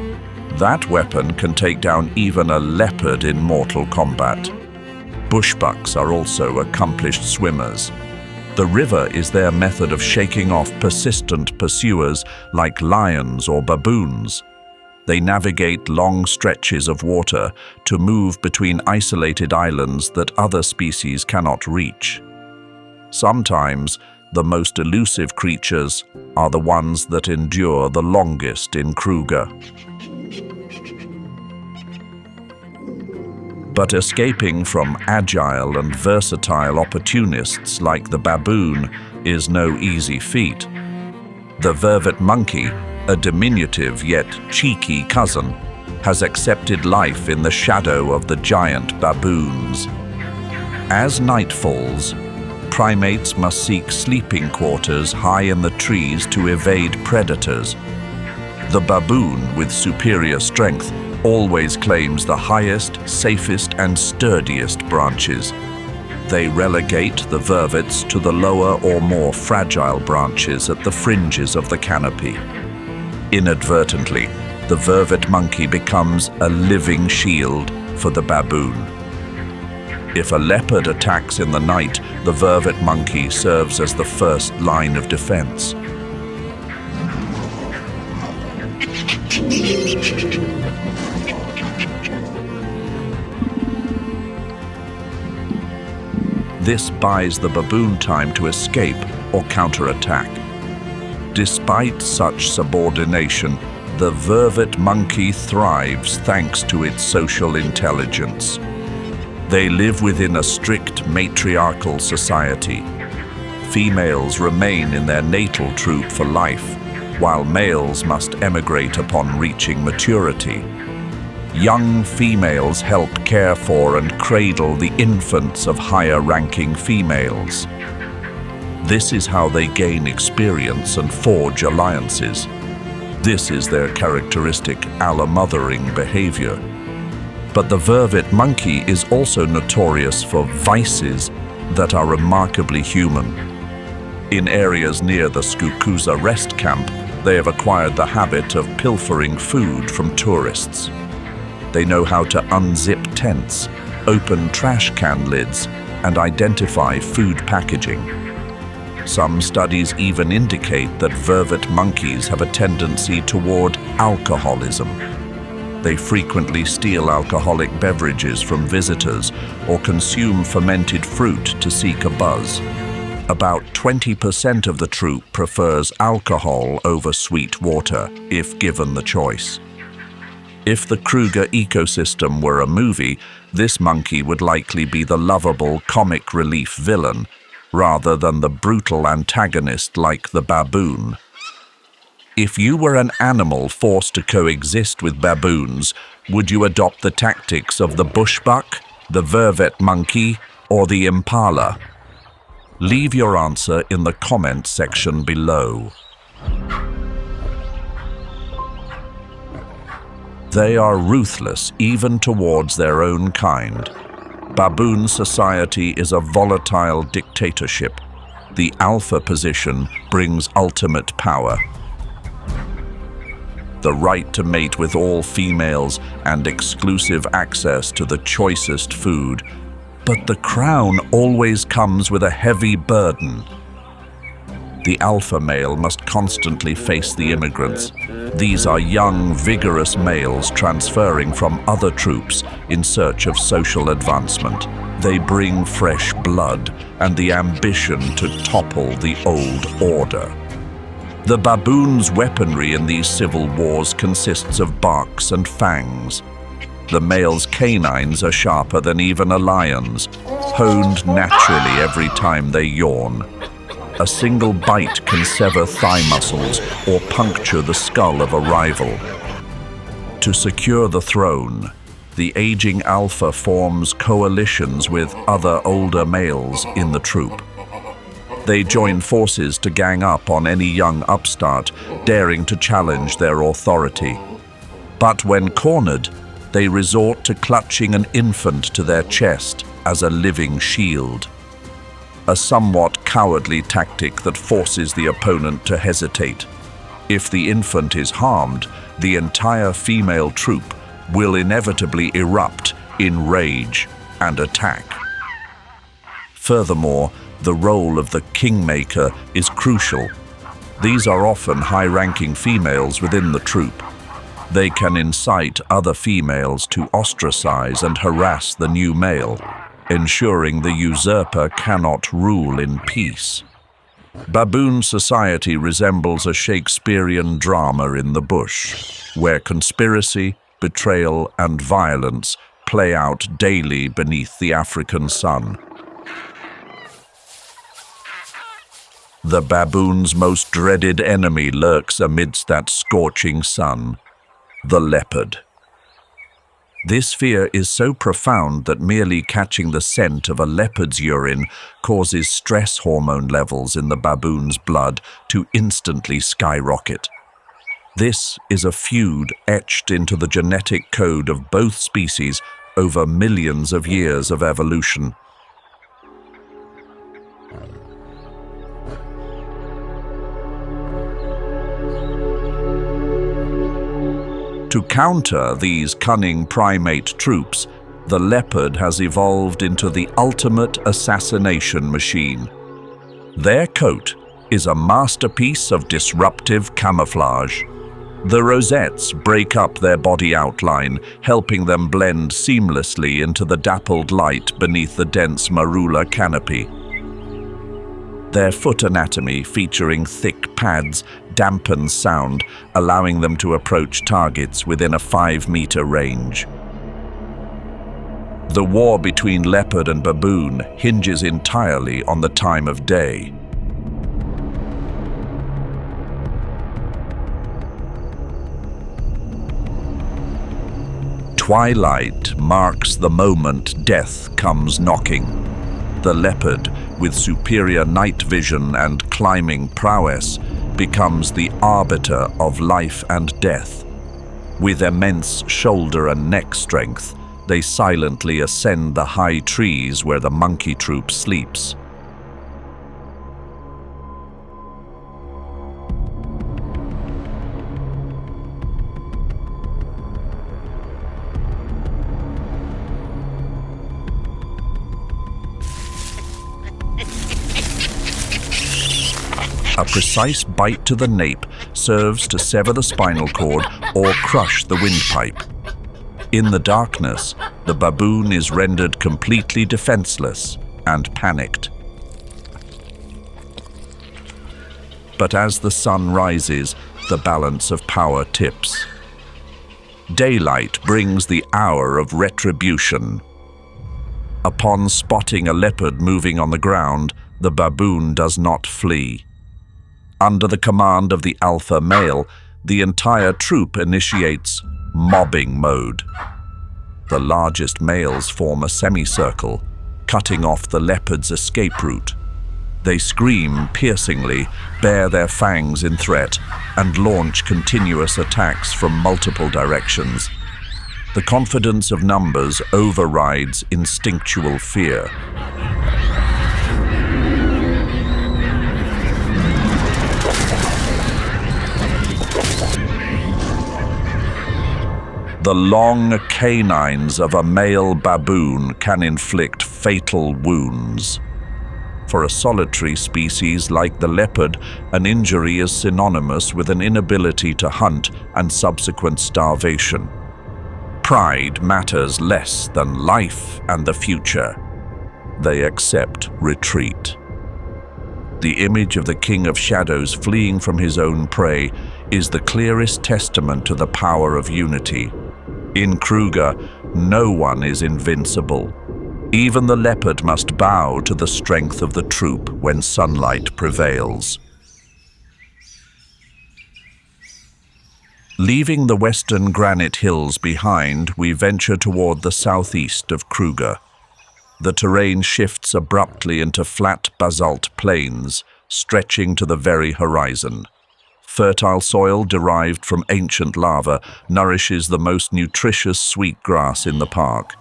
That weapon can take down even a leopard in mortal combat. Bushbucks are also accomplished swimmers. The river is their method of shaking off persistent pursuers like lions or baboons. They navigate long stretches of water to move between isolated islands that other species cannot reach. Sometimes, the most elusive creatures are the ones that endure the longest in Kruger. But escaping from agile and versatile opportunists like the baboon is no easy feat. The vervet monkey, a diminutive yet cheeky cousin, has accepted life in the shadow of the giant baboons. As night falls, primates must seek sleeping quarters high in the trees to evade predators. The baboon, with superior strength, always claims the highest, safest, and sturdiest branches. They relegate the vervets to the lower or more fragile branches at the fringes of the canopy. Inadvertently, the vervet monkey becomes a living shield for the baboon. If a leopard attacks in the night, the vervet monkey serves as the first line of defense. This buys the baboon time to escape or counterattack. Despite such subordination, the vervet monkey thrives thanks to its social intelligence. They live within a strict matriarchal society. Females remain in their natal troop for life, while males must emigrate upon reaching maturity. Young females help care for and cradle the infants of higher-ranking females. This is how they gain experience and forge alliances. This is their characteristic allomothering behavior. But the vervet monkey is also notorious for vices that are remarkably human. In areas near the Skukuza rest camp, they have acquired the habit of pilfering food from tourists. They know how to unzip tents, open trash can lids, and identify food packaging. Some studies even indicate that vervet monkeys have a tendency toward alcoholism. They frequently steal alcoholic beverages from visitors or consume fermented fruit to seek a buzz. About 20% of the troop prefers alcohol over sweet water, if given the choice. If the Kruger ecosystem were a movie, this monkey would likely be the lovable comic relief villain, rather than the brutal antagonist like the baboon. If you were an animal forced to coexist with baboons, would you adopt the tactics of the bushbuck, the vervet monkey, or the impala? Leave your answer in the comment section below. They are ruthless even towards their own kind. Baboon society is a volatile dictatorship. The alpha position brings ultimate power. The right to mate with all females and exclusive access to the choicest food. But the crown always comes with a heavy burden. The alpha male must constantly face the immigrants. These are young, vigorous males transferring from other troops in search of social advancement. They bring fresh blood and the ambition to topple the old order. The baboon's weaponry in these civil wars consists of barks and fangs. The male's canines are sharper than even a lion's, honed naturally every time they yawn. A single bite can sever thigh muscles or puncture the skull of a rival. To secure the throne, the aging alpha forms coalitions with other older males in the troop. They join forces to gang up on any young upstart daring to challenge their authority. But when cornered, they resort to clutching an infant to their chest as a living shield. A somewhat cowardly tactic that forces the opponent to hesitate. If the infant is harmed, the entire female troop will inevitably erupt in rage and attack. Furthermore, the role of the kingmaker is crucial. These are often high-ranking females within the troop. They can incite other females to ostracize and harass the new male, ensuring the usurper cannot rule in peace. Baboon society resembles a Shakespearean drama in the bush, where conspiracy, betrayal, and violence play out daily beneath the African sun. The baboon's most dreaded enemy lurks amidst that scorching sun, the leopard. This fear is so profound that merely catching the scent of a leopard's urine causes stress hormone levels in the baboon's blood to instantly skyrocket. This is a feud etched into the genetic code of both species over millions of years of evolution. To counter these cunning primate troops, the leopard has evolved into the ultimate assassination machine. Their coat is a masterpiece of disruptive camouflage. The rosettes break up their body outline, helping them blend seamlessly into the dappled light beneath the dense marula canopy. Their foot anatomy, featuring thick pads, dampens sound, allowing them to approach targets within a 5-meter range. The war between leopard and baboon hinges entirely on the time of day. Twilight marks the moment death comes knocking. The leopard, with superior night vision and climbing prowess, becomes the arbiter of life and death. With immense shoulder and neck strength, they silently ascend the high trees where the monkey troop sleeps. A precise bite to the nape serves to sever the spinal cord or crush the windpipe. In the darkness, the baboon is rendered completely defenseless and panicked. But as the sun rises, the balance of power tips. Daylight brings the hour of retribution. Upon spotting a leopard moving on the ground, the baboon does not flee. Under the command of the alpha male, the entire troop initiates mobbing mode. The largest males form a semicircle, cutting off the leopard's escape route. They scream piercingly, bare their fangs in threat, and launch continuous attacks from multiple directions. The confidence of numbers overrides instinctual fear. The long canines of a male baboon can inflict fatal wounds. For a solitary species like the leopard, an injury is synonymous with an inability to hunt and subsequent starvation. Pride matters less than life and the future. They accept retreat. The image of the King of Shadows fleeing from his own prey is the clearest testament to the power of unity. In Kruger, no one is invincible. Even the leopard must bow to the strength of the troop when sunlight prevails. Leaving the western granite hills behind, we venture toward the southeast of Kruger. The terrain shifts abruptly into flat basalt plains, stretching to the very horizon. Fertile soil derived from ancient lava nourishes the most nutritious sweetgrass in the park.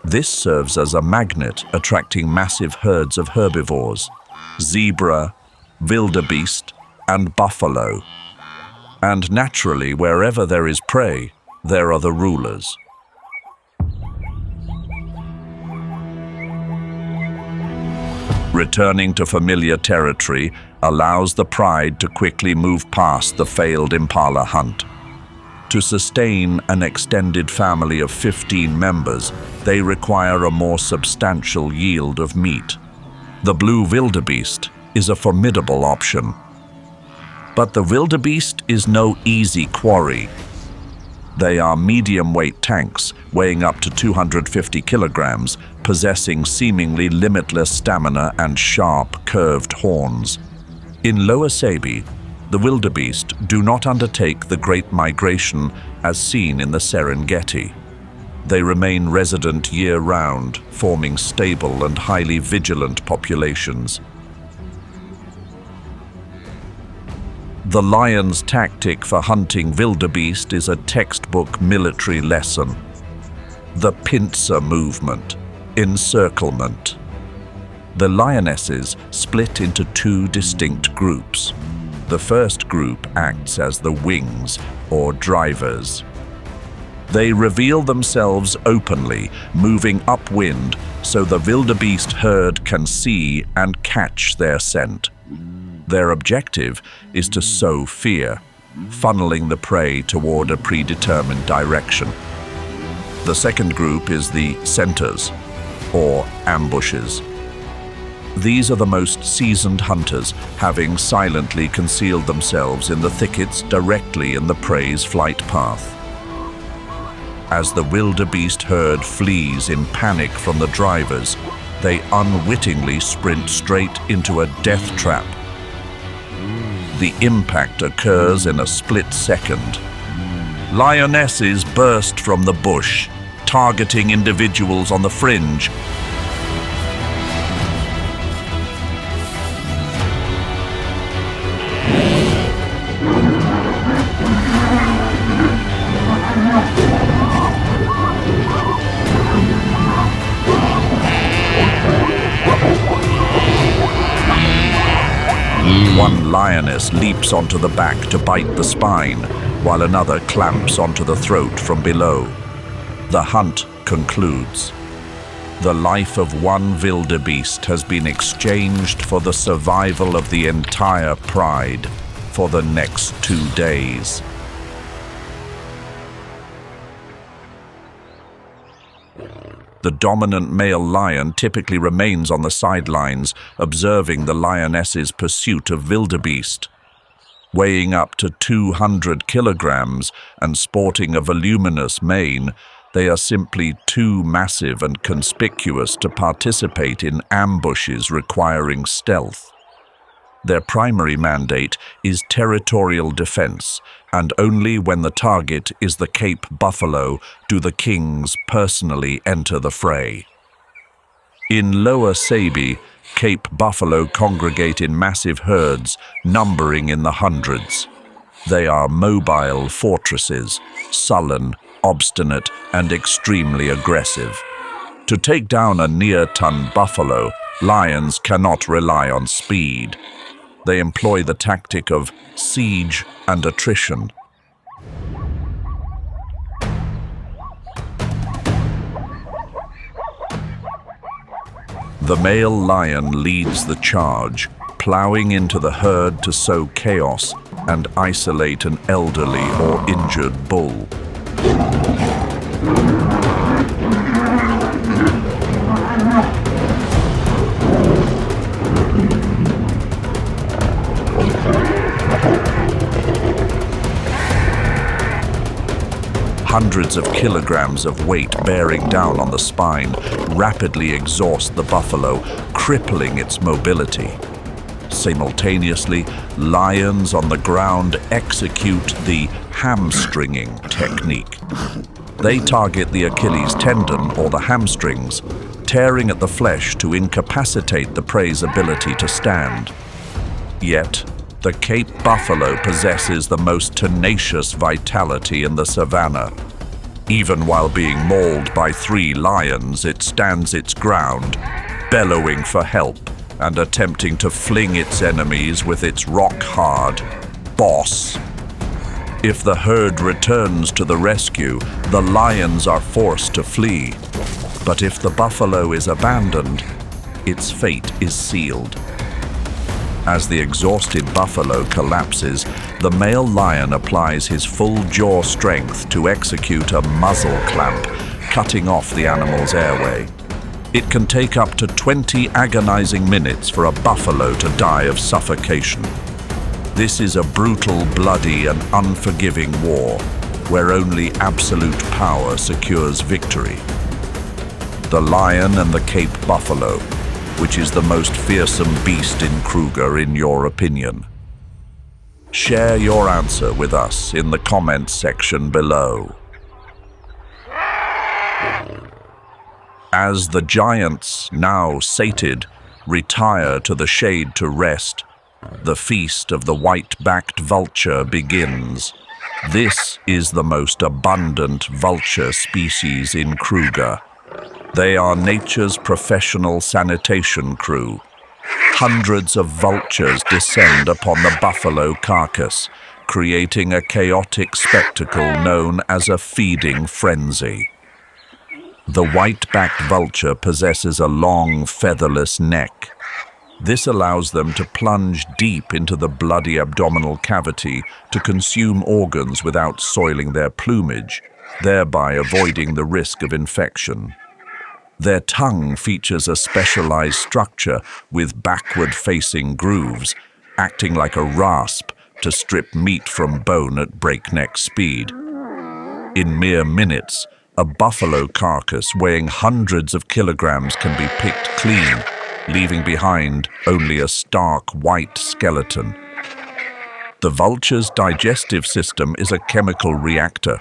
This serves as a magnet, attracting massive herds of herbivores, zebra, wildebeest, and buffalo. And naturally, wherever there is prey, there are the rulers. Returning to familiar territory allows the pride to quickly move past the failed impala hunt. To sustain an extended family of 15 members, they require a more substantial yield of meat. The blue wildebeest is a formidable option. But the wildebeest is no easy quarry. They are medium-weight tanks, weighing up to 250 kilograms, possessing seemingly limitless stamina and sharp, curved horns. In Lower Sabi, the wildebeest do not undertake the Great Migration as seen in the Serengeti. They remain resident year-round, forming stable and highly vigilant populations. The lion's tactic for hunting wildebeest is a textbook military lesson. The pincer movement, encirclement. The lionesses split into two distinct groups. The first group acts as the wings, or drivers. They reveal themselves openly, moving upwind so the wildebeest herd can see and catch their scent. Their objective is to sow fear, funneling the prey toward a predetermined direction. The second group is the centers, or ambushes. These are the most seasoned hunters, having silently concealed themselves in the thickets directly in the prey's flight path. As the wildebeest herd flees in panic from the drivers, they unwittingly sprint straight into a death trap. The impact occurs in a split second. Lionesses burst from the bush, targeting individuals on the fringe. One lioness leaps onto the back to bite the spine, while another clamps onto the throat from below. The hunt concludes. The life of one wildebeest has been exchanged for the survival of the entire pride for the next 2 days. The dominant male lion typically remains on the sidelines, observing the lioness's pursuit of wildebeest. Weighing up to 200 kilograms and sporting a voluminous mane, they are simply too massive and conspicuous to participate in ambushes requiring stealth. Their primary mandate is territorial defense, and only when the target is the Cape buffalo do the kings personally enter the fray. In Lower Sabi, Cape buffalo congregate in massive herds, numbering in the hundreds. They are mobile fortresses, sullen, obstinate, and extremely aggressive. To take down a near-ton buffalo, lions cannot rely on speed. They employ the tactic of siege and attrition. The male lion leads the charge, plowing into the herd to sow chaos and isolate an elderly or injured bull. Hundreds of kilograms of weight bearing down on the spine rapidly exhaust the buffalo, crippling its mobility. Simultaneously, lions on the ground execute the hamstringing technique. They target the Achilles tendon or the hamstrings, tearing at the flesh to incapacitate the prey's ability to stand. Yet, the Cape buffalo possesses the most tenacious vitality in the savanna. Even while being mauled by 3 lions, it stands its ground, bellowing for help and attempting to fling its enemies with its rock-hard boss. If the herd returns to the rescue, the lions are forced to flee. But if the buffalo is abandoned, its fate is sealed. As the exhausted buffalo collapses, the male lion applies his full jaw strength to execute a muzzle clamp, cutting off the animal's airway. It can take up to 20 agonizing minutes for a buffalo to die of suffocation. This is a brutal, bloody, and unforgiving war, where only absolute power secures victory. The lion and the Cape buffalo, which is the most fearsome beast in Kruger in your opinion? Share your answer with us in the comments section below. As the giants, now sated, retire to the shade to rest, the feast of the white-backed vulture begins. This is the most abundant vulture species in Kruger. They are nature's professional sanitation crew. Hundreds of vultures descend upon the buffalo carcass, creating a chaotic spectacle known as a feeding frenzy. The white-backed vulture possesses a long, featherless neck. This allows them to plunge deep into the bloody abdominal cavity to consume organs without soiling their plumage, thereby avoiding the risk of infection. Their tongue features a specialized structure with backward-facing grooves, acting like a rasp to strip meat from bone at breakneck speed. In mere minutes, a buffalo carcass weighing hundreds of kilograms can be picked clean, leaving behind only a stark white skeleton. The vulture's digestive system is a chemical reactor.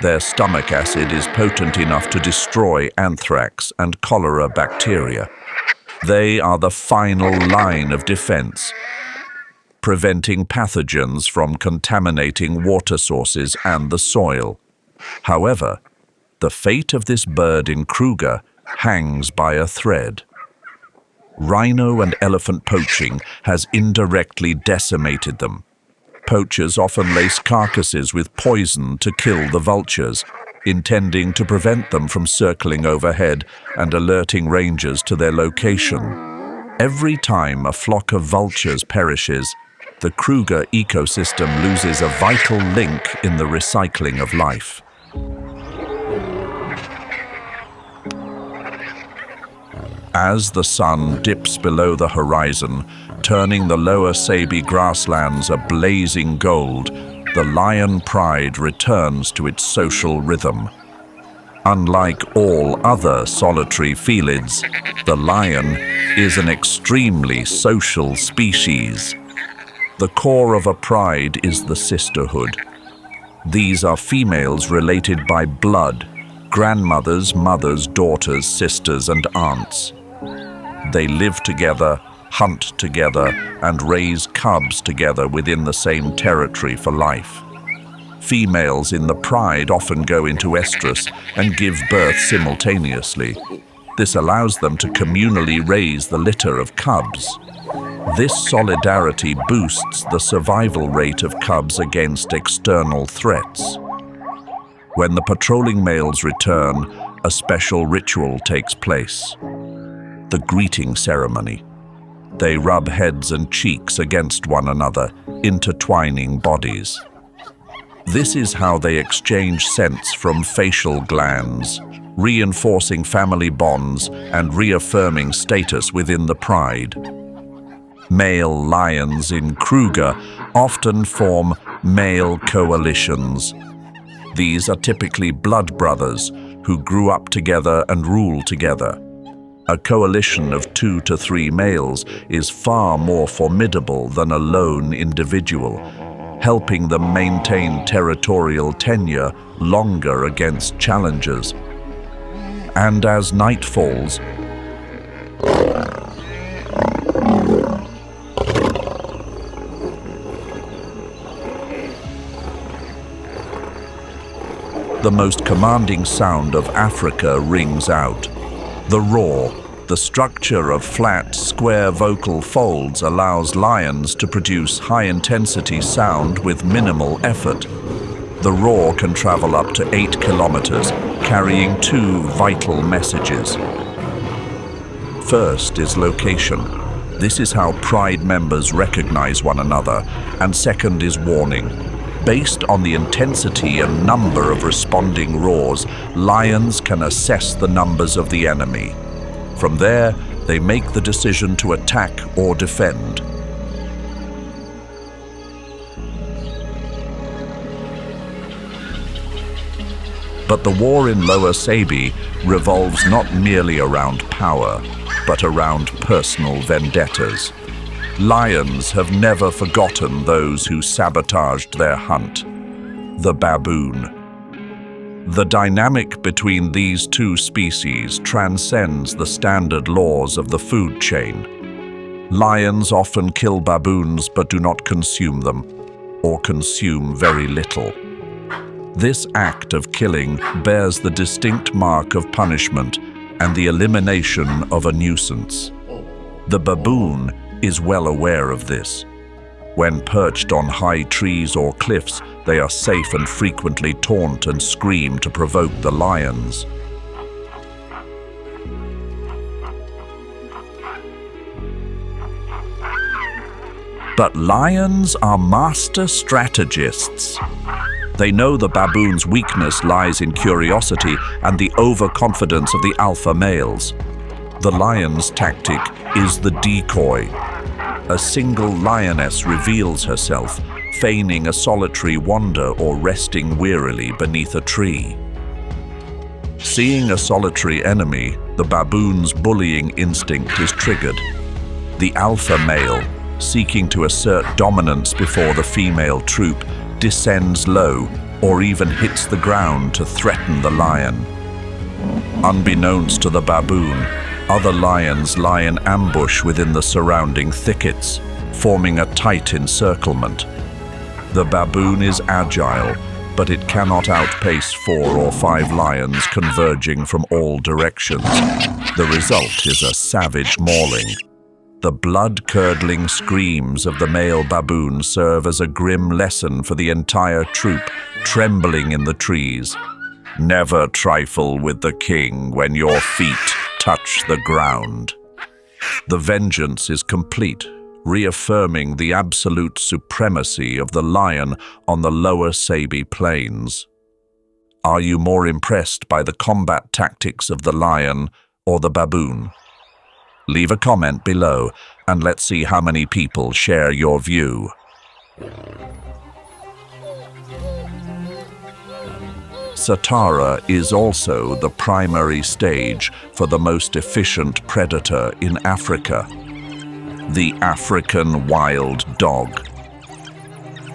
Their stomach acid is potent enough to destroy anthrax and cholera bacteria. They are the final line of defense, preventing pathogens from contaminating water sources and the soil. However, the fate of this bird in Kruger hangs by a thread. Rhino and elephant poaching has indirectly decimated them. Poachers often lace carcasses with poison to kill the vultures. intending to prevent them from circling overhead and alerting rangers to their location. Every time a flock of vultures perishes, the Kruger ecosystem loses a vital link in the recycling of life. As the sun dips below the horizon, turning the lower Sabi grasslands a blazing gold, the lion pride returns to its social rhythm. Unlike all other solitary felids, the lion is an extremely social species. The core of a pride is the sisterhood. These are females related by blood, grandmothers, mothers, daughters, sisters, and aunts. They live together, hunt together, and raise cubs together within the same territory for life. Females in the pride often go into estrus and give birth simultaneously. This allows them to communally raise the litter of cubs. This solidarity boosts the survival rate of cubs against external threats. When the patrolling males return, a special ritual takes place. The greeting ceremony. They rub heads and cheeks against one another, intertwining bodies. This is how they exchange scents from facial glands, reinforcing family bonds and reaffirming status within the pride. Male lions in Kruger often form male coalitions. These are typically blood brothers who grew up together and rule together. A coalition of 2 to 3 males is far more formidable than a lone individual, helping them maintain territorial tenure longer against challengers. And as night falls, the most commanding sound of Africa rings out. The roar, the structure of flat, square vocal folds, allows lions to produce high-intensity sound with minimal effort. The roar can travel up to 8 kilometers, carrying 2 vital messages. First is location. This is how pride members recognize one another, and second is warning. Based on the intensity and number of responding roars, lions can assess the numbers of the enemy. From there, they make the decision to attack or defend. But the war in Lower Sabi revolves not merely around power, but around personal vendettas. Lions have never forgotten those who sabotaged their hunt. The baboon. The dynamic between these two species transcends the standard laws of the food chain. Lions often kill baboons but do not consume them, or consume very little. This act of killing bears the distinct mark of punishment and the elimination of a nuisance. The baboon is well aware of this. When perched on high trees or cliffs, they are safe and frequently taunt and scream to provoke the lions. But lions are master strategists. They know the baboon's weakness lies in curiosity and the overconfidence of the alpha males. The lion's tactic is the decoy. A single lioness reveals herself, feigning a solitary wander or resting wearily beneath a tree. Seeing a solitary enemy, the baboon's bullying instinct is triggered. The alpha male, seeking to assert dominance before the female troop, descends low or even hits the ground to threaten the lion. Unbeknownst to the baboon, other lions lie in ambush within the surrounding thickets, forming a tight encirclement. The baboon is agile, but it cannot outpace 4 or 5 lions converging from all directions. The result is a savage mauling. The blood-curdling screams of the male baboon serve as a grim lesson for the entire troop, trembling in the trees. Never trifle with the king when your feet touch the ground. The vengeance is complete, reaffirming the absolute supremacy of the lion on the lower Sabi Plains. Are you more impressed by the combat tactics of the lion or the baboon? Leave a comment below and let's see how many people share your view. Satara is also the primary stage for the most efficient predator in Africa, the African wild dog.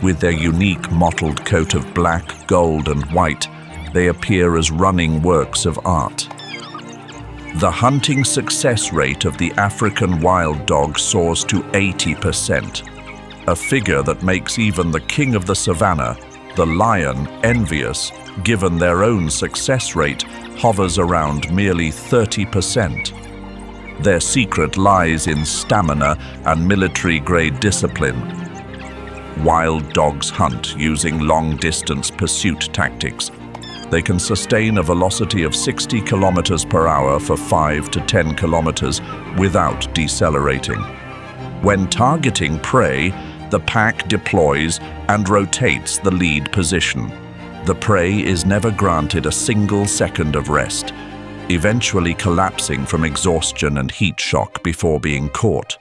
With their unique mottled coat of black, gold, and white, they appear as running works of art. The hunting success rate of the African wild dog soars to 80%, a figure that makes even the king of the savannah, the lion, envious, given their own success rate hovers around merely 30%. Their secret lies in stamina and military-grade discipline. Wild dogs hunt using long-distance pursuit tactics. They can sustain a velocity of 60 kilometers per hour for 5 to 10 kilometers without decelerating. When targeting prey, the pack deploys and rotates the lead position. The prey is never granted a single second of rest, eventually collapsing from exhaustion and heat shock before being caught.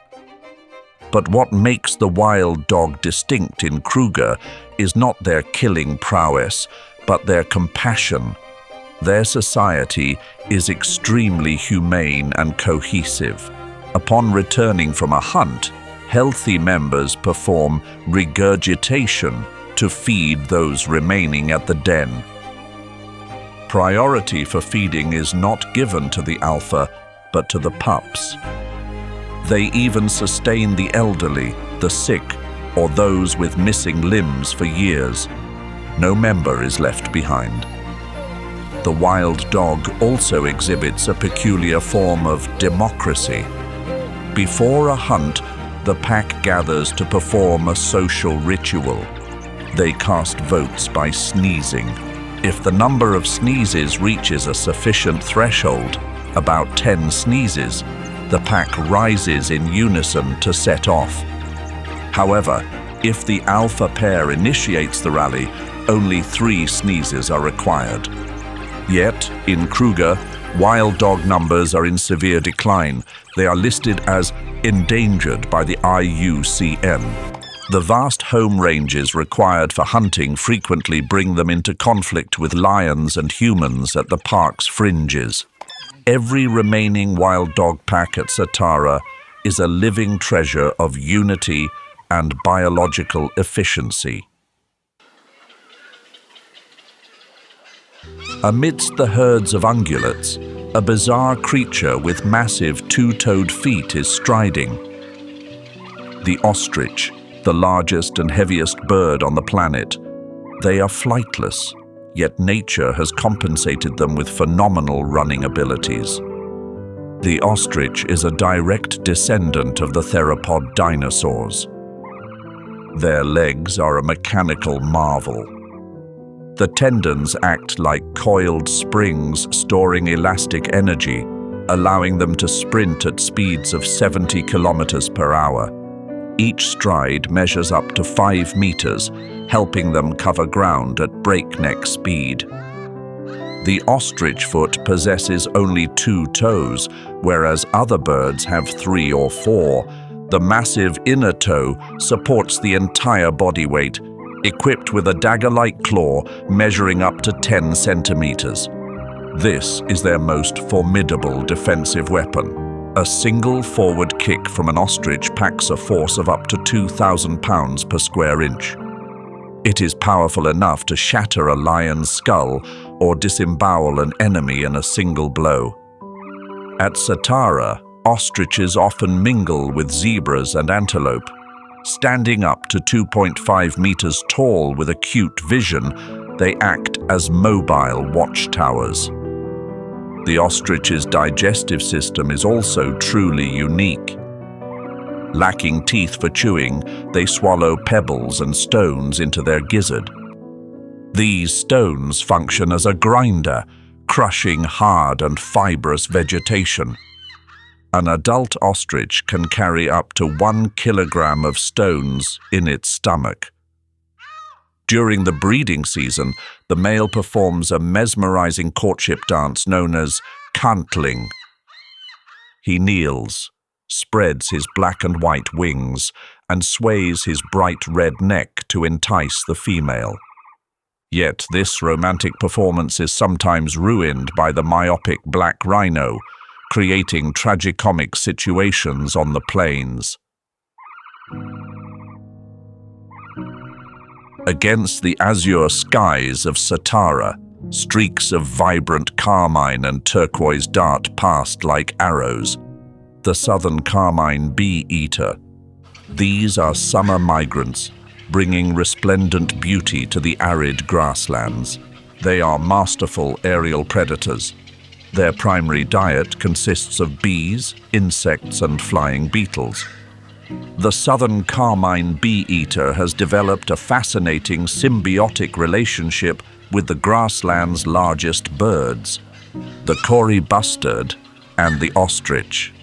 But what makes the wild dog distinct in Kruger is not their killing prowess, but their compassion. Their society is extremely humane and cohesive. Upon returning from a hunt, healthy members perform regurgitation to feed those remaining at the den. Priority for feeding is not given to the alpha, but to the pups. They even sustain the elderly, the sick, or those with missing limbs for years. No member is left behind. The wild dog also exhibits a peculiar form of democracy. Before a hunt, the pack gathers to perform a social ritual. They cast votes by sneezing. If the number of sneezes reaches a sufficient threshold, about 10 sneezes, the pack rises in unison to set off. However, if the alpha pair initiates the rally, only 3 sneezes are required. Yet, in Kruger, wild dog numbers are in severe decline. They are listed as endangered by the IUCN. The vast home ranges required for hunting frequently bring them into conflict with lions and humans at the park's fringes. Every remaining wild dog pack at Satara is a living treasure of unity and biological efficiency. Amidst the herds of ungulates, a bizarre creature with massive two-toed feet is striding. The ostrich, the largest and heaviest bird on the planet. They are flightless, yet nature has compensated them with phenomenal running abilities. The ostrich is a direct descendant of the theropod dinosaurs. Their legs are a mechanical marvel. The tendons act like coiled springs storing elastic energy, allowing them to sprint at speeds of 70 kilometers per hour. Each stride measures up to 5 meters, helping them cover ground at breakneck speed. The ostrich foot possesses only 2 toes, whereas other birds have 3 or 4. The massive inner toe supports the entire body weight, equipped with a dagger-like claw measuring up to 10 centimeters. This is their most formidable defensive weapon. A single forward kick from an ostrich packs a force of up to 2,000 pounds per square inch. It is powerful enough to shatter a lion's skull or disembowel an enemy in a single blow. At Satara, ostriches often mingle with zebras and antelope. Standing up to 2.5 meters tall with acute vision, they act as mobile watchtowers. The ostrich's digestive system is also truly unique. Lacking teeth for chewing, they swallow pebbles and stones into their gizzard. These stones function as a grinder, crushing hard and fibrous vegetation. An adult ostrich can carry up to 1 kilogram of stones in its stomach. During the breeding season, the male performs a mesmerizing courtship dance known as cantling. He kneels, spreads his black and white wings, and sways his bright red neck to entice the female. Yet this romantic performance is sometimes ruined by the myopic black rhino, creating tragicomic situations on the plains. Against the azure skies of Satara, streaks of vibrant carmine and turquoise dart past like arrows. The southern carmine bee-eater. These are summer migrants, bringing resplendent beauty to the arid grasslands. They are masterful aerial predators. Their primary diet consists of bees, insects, and flying beetles. The southern carmine bee-eater has developed a fascinating symbiotic relationship with the grassland's largest birds, the Kruger bustard and the ostrich.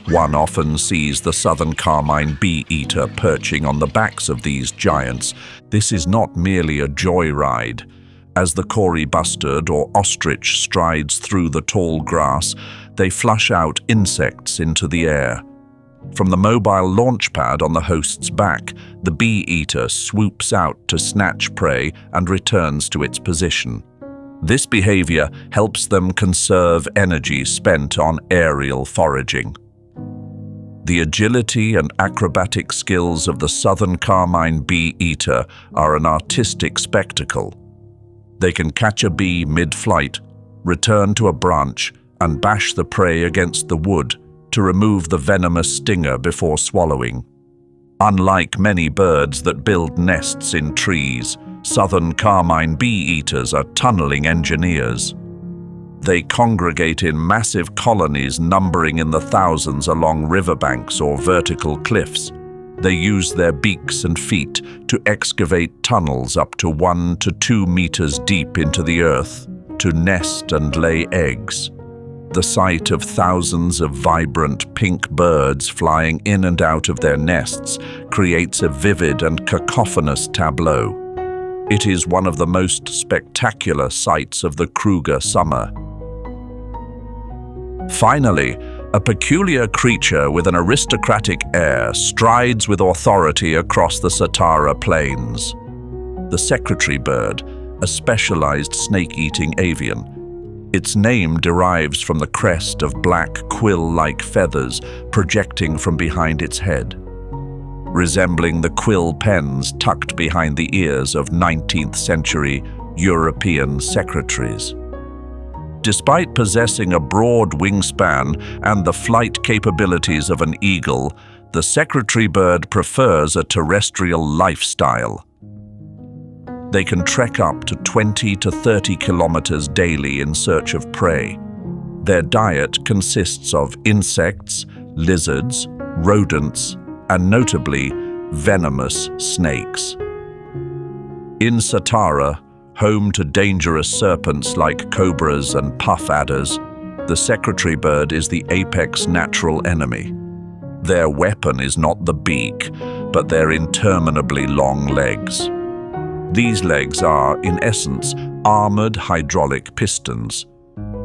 One often sees the southern carmine bee-eater perching on the backs of these giants. This is not merely a joyride. As the Kruger bustard or ostrich strides through the tall grass, they flush out insects into the air. From the mobile launch pad on the host's back, the bee-eater swoops out to snatch prey and returns to its position. This behavior helps them conserve energy spent on aerial foraging. The agility and acrobatic skills of the southern carmine bee-eater are an artistic spectacle. They can catch a bee mid-flight, return to a branch, and bash the prey against the wood to remove the venomous stinger before swallowing. Unlike many birds that build nests in trees, southern carmine bee-eaters are tunneling engineers. They congregate in massive colonies numbering in the thousands along riverbanks or vertical cliffs. They use their beaks and feet to excavate tunnels up to 1 to 2 meters deep into the earth to nest and lay eggs. The sight of thousands of vibrant pink birds flying in and out of their nests creates a vivid and cacophonous tableau. It is one of the most spectacular sights of the Kruger summer. Finally, a peculiar creature with an aristocratic air strides with authority across the Satara plains. The secretary bird, a specialized snake-eating avian. Its name derives from the crest of black quill-like feathers projecting from behind its head, resembling the quill pens tucked behind the ears of 19th century European secretaries. Despite possessing a broad wingspan and the flight capabilities of an eagle, the secretary bird prefers a terrestrial lifestyle. They can trek up to 20 to 30 kilometers daily in search of prey. Their diet consists of insects, lizards, rodents, and notably, venomous snakes. In Satara, home to dangerous serpents like cobras and puff adders, the secretary bird is the apex natural enemy. Their weapon is not the beak, but their interminably long legs. These legs are, in essence, armored hydraulic pistons.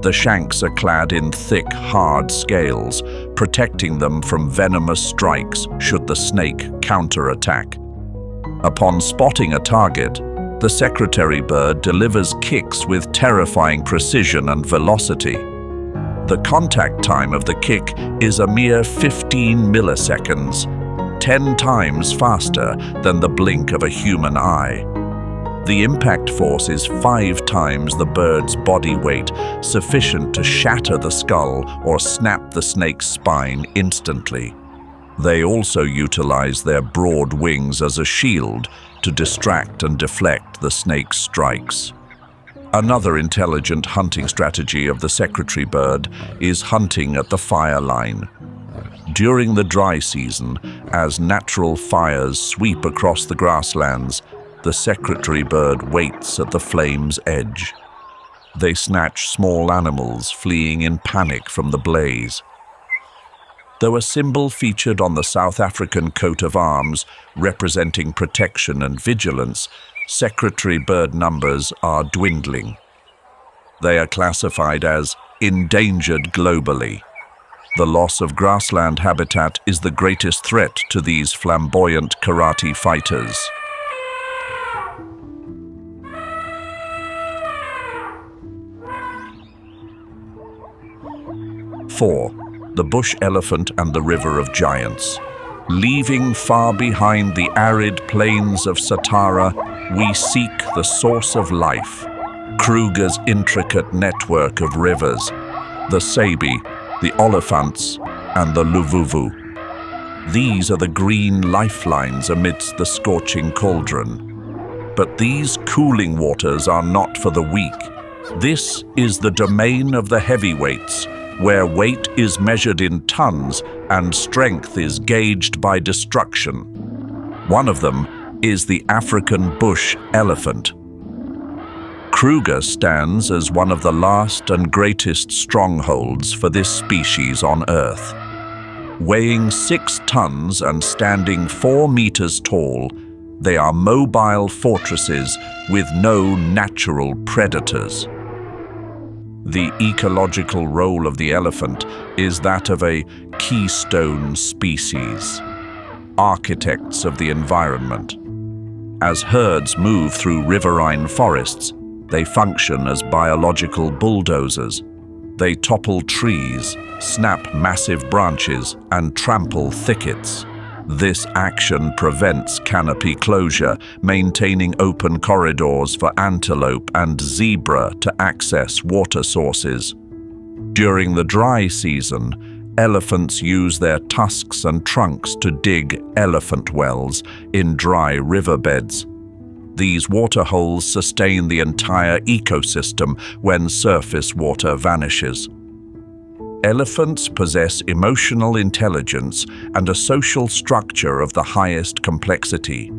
The shanks are clad in thick, hard scales, protecting them from venomous strikes should the snake counterattack. Upon spotting a target, the secretary bird delivers kicks with terrifying precision and velocity. The contact time of the kick is a mere 15 milliseconds, 10 times faster than the blink of a human eye. The impact force is 5 times the bird's body weight, sufficient to shatter the skull or snap the snake's spine instantly. They also utilize their broad wings as a shield to distract and deflect the snake's strikes. Another intelligent hunting strategy of the secretary bird is hunting at the fire line. During the dry season, as natural fires sweep across the grasslands, the secretary bird waits at the flame's edge. They snatch small animals fleeing in panic from the blaze. Though a symbol featured on the South African coat of arms representing protection and vigilance, secretary bird numbers are dwindling. They are classified as endangered globally. The loss of grassland habitat is the greatest threat to these flamboyant karate fighters. Four, the bush elephant and the river of giants. Leaving far behind the arid plains of Satara, we seek the source of life. Kruger's intricate network of rivers, the Sabi, the Olifants, and the Luvuvu. These are the green lifelines amidst the scorching cauldron. But these cooling waters are not for the weak. This is the domain of the heavyweights, where weight is measured in tons and strength is gauged by destruction. One of them is the African bush elephant. Kruger stands as one of the last and greatest strongholds for this species on Earth. Weighing 6 tons and standing 4 meters tall, they are mobile fortresses with no natural predators. The ecological role of the elephant is that of a keystone species, architects of the environment. As herds move through riverine forests, they function as biological bulldozers. They topple trees, snap massive branches, and trample thickets. This action prevents canopy closure, maintaining open corridors for antelope and zebra to access water sources. During the dry season, elephants use their tusks and trunks to dig elephant wells in dry riverbeds. These water holes sustain the entire ecosystem when surface water vanishes. Elephants possess emotional intelligence and a social structure of the highest complexity.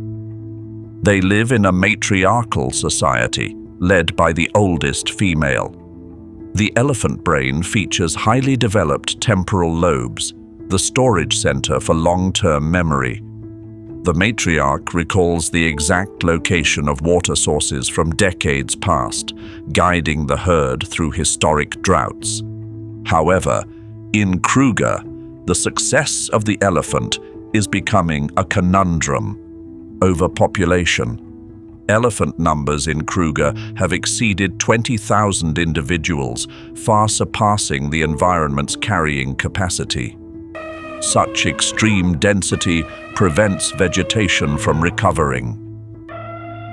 They live in a matriarchal society, led by the oldest female. The elephant brain features highly developed temporal lobes, the storage center for long-term memory. The matriarch recalls the exact location of water sources from decades past, guiding the herd through historic droughts. However, in Kruger, the success of the elephant is becoming a conundrum: overpopulation. Elephant numbers in Kruger have exceeded 20,000 individuals, far surpassing the environment's carrying capacity. Such extreme density prevents vegetation from recovering.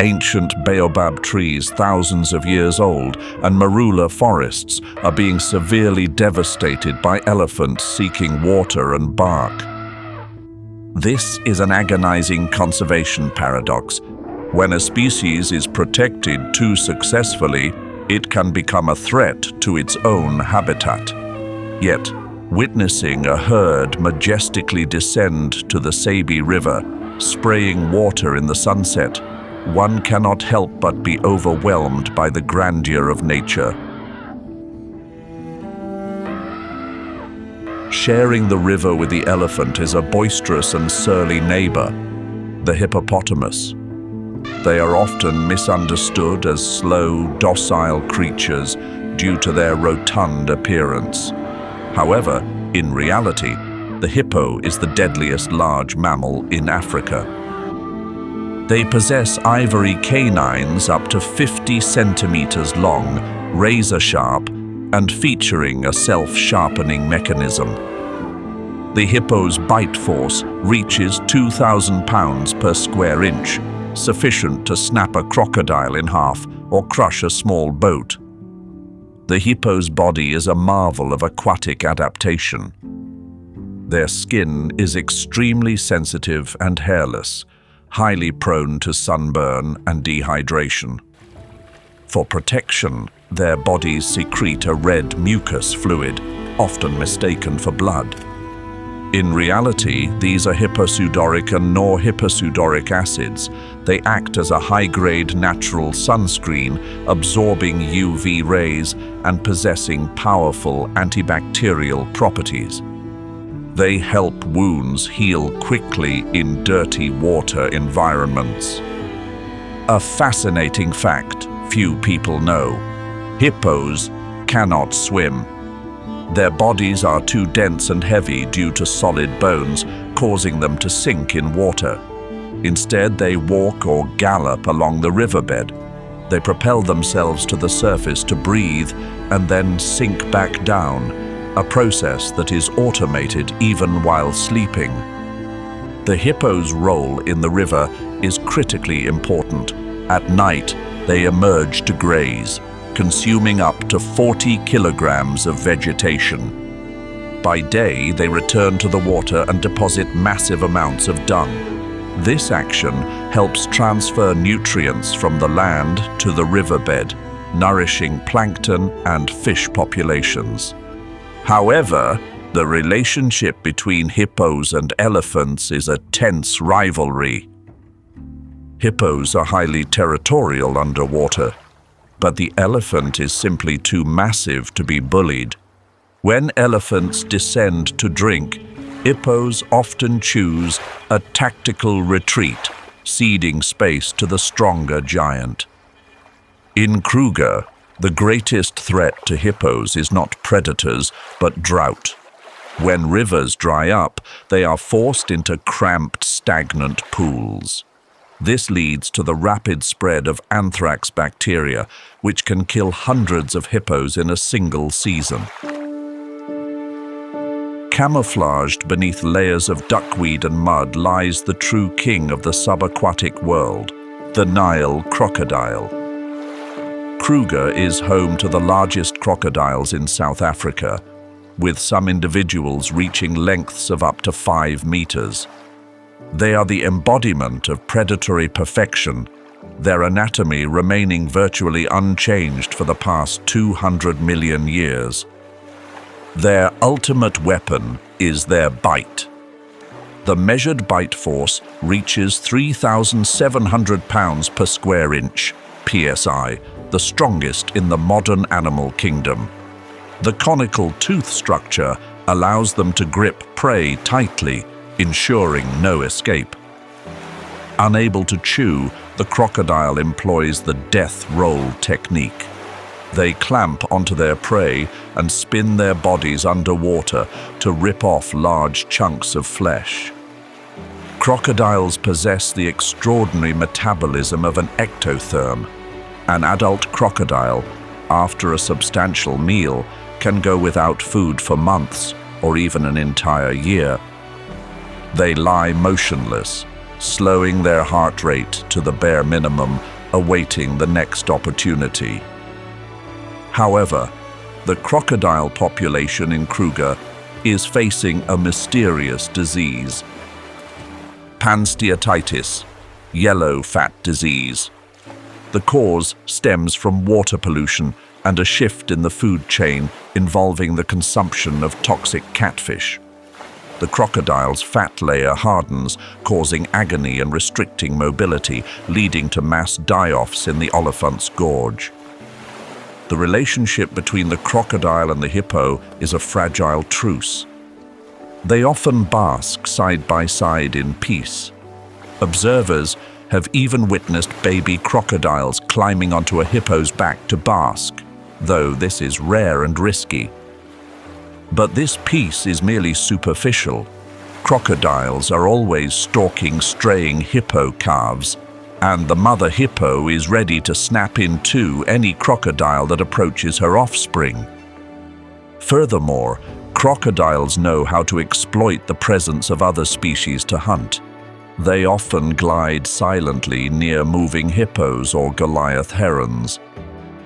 Ancient baobab trees thousands of years old and marula forests are being severely devastated by elephants seeking water and bark. This is an agonizing conservation paradox. When a species is protected too successfully, it can become a threat to its own habitat. Yet, witnessing a herd majestically descend to the Sabi River, spraying water in the sunset, one cannot help but be overwhelmed by the grandeur of nature. Sharing the river with the elephant is a boisterous and surly neighbor, the hippopotamus. They are often misunderstood as slow, docile creatures due to their rotund appearance. However, in reality, the hippo is the deadliest large mammal in Africa. They possess ivory canines up to 50 centimeters long, razor-sharp, and featuring a self-sharpening mechanism. The hippo's bite force reaches 2,000 pounds per square inch, sufficient to snap a crocodile in half or crush a small boat. The hippo's body is a marvel of aquatic adaptation. Their skin is extremely sensitive and hairless, highly prone to sunburn and dehydration. For protection, their bodies secrete a red mucus fluid, often mistaken for blood. In reality, these are hyposudoric and norhyposudoric acids. They act as a high-grade natural sunscreen, absorbing UV rays and possessing powerful antibacterial properties. They help wounds heal quickly in dirty water environments. A fascinating fact few people know: hippos cannot swim. Their bodies are too dense and heavy due to solid bones, causing them to sink in water. Instead, they walk or gallop along the riverbed. They propel themselves to the surface to breathe and then sink back down, a process that is automated even while sleeping. The hippo's role in the river is critically important. At night, they emerge to graze, consuming up to 40 kilograms of vegetation. By day, they return to the water and deposit massive amounts of dung. This action helps transfer nutrients from the land to the riverbed, nourishing plankton and fish populations. However, the relationship between hippos and elephants is a tense rivalry. Hippos are highly territorial underwater, but the elephant is simply too massive to be bullied. When elephants descend to drink, hippos often choose a tactical retreat, ceding space to the stronger giant. In Kruger, the greatest threat to hippos is not predators, but drought. When rivers dry up, they are forced into cramped, stagnant pools. This leads to the rapid spread of anthrax bacteria, which can kill hundreds of hippos in a single season. Camouflaged beneath layers of duckweed and mud lies the true king of the subaquatic world, the Nile crocodile. Kruger is home to the largest crocodiles in South Africa, with some individuals reaching lengths of up to 5 meters. They are the embodiment of predatory perfection, their anatomy remaining virtually unchanged for the past 200 million years. Their ultimate weapon is their bite. The measured bite force reaches 3,700 pounds per square inch, PSI, the strongest in the modern animal kingdom. The conical tooth structure allows them to grip prey tightly, ensuring no escape. Unable to chew, the crocodile employs the death roll technique. They clamp onto their prey and spin their bodies underwater to rip off large chunks of flesh. Crocodiles possess the extraordinary metabolism of an ectotherm. An adult crocodile, after a substantial meal, can go without food for months or even an entire year. They lie motionless, slowing their heart rate to the bare minimum, awaiting the next opportunity. However, the crocodile population in Kruger is facing a mysterious disease. Pansteatitis, yellow fat disease. The cause stems from water pollution and a shift in the food chain involving the consumption of toxic catfish. The crocodile's fat layer hardens, causing agony and restricting mobility, leading to mass die-offs in the Oliphant's gorge. The relationship between the crocodile and the hippo is a fragile truce. They often bask side by side in peace. Observers have even witnessed baby crocodiles climbing onto a hippo's back to bask, though this is rare and risky. But this peace is merely superficial. Crocodiles are always stalking straying hippo calves, and the mother hippo is ready to snap in two any crocodile that approaches her offspring. Furthermore, crocodiles know how to exploit the presence of other species to hunt. They often glide silently near moving hippos or Goliath herons.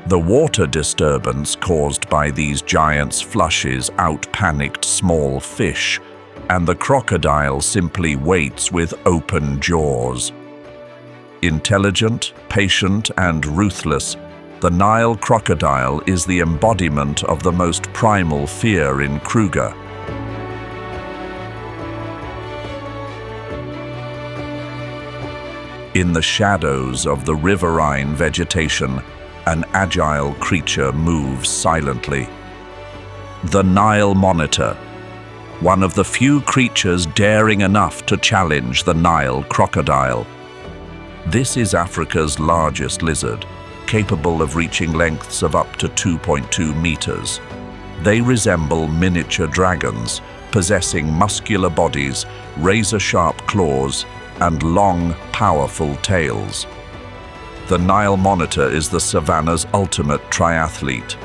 The water disturbance caused by these giants flushes out panicked small fish, and the crocodile simply waits with open jaws. Intelligent, patient, and ruthless, the Nile crocodile is the embodiment of the most primal fear in Kruger. In the shadows of the riverine vegetation, an agile creature moves silently. The Nile monitor, one of the few creatures daring enough to challenge the Nile crocodile. This is Africa's largest lizard, capable of reaching lengths of up to 2.2 meters. They resemble miniature dragons, possessing muscular bodies, razor-sharp claws, and long, powerful tails. The Nile monitor is the savanna's ultimate triathlete.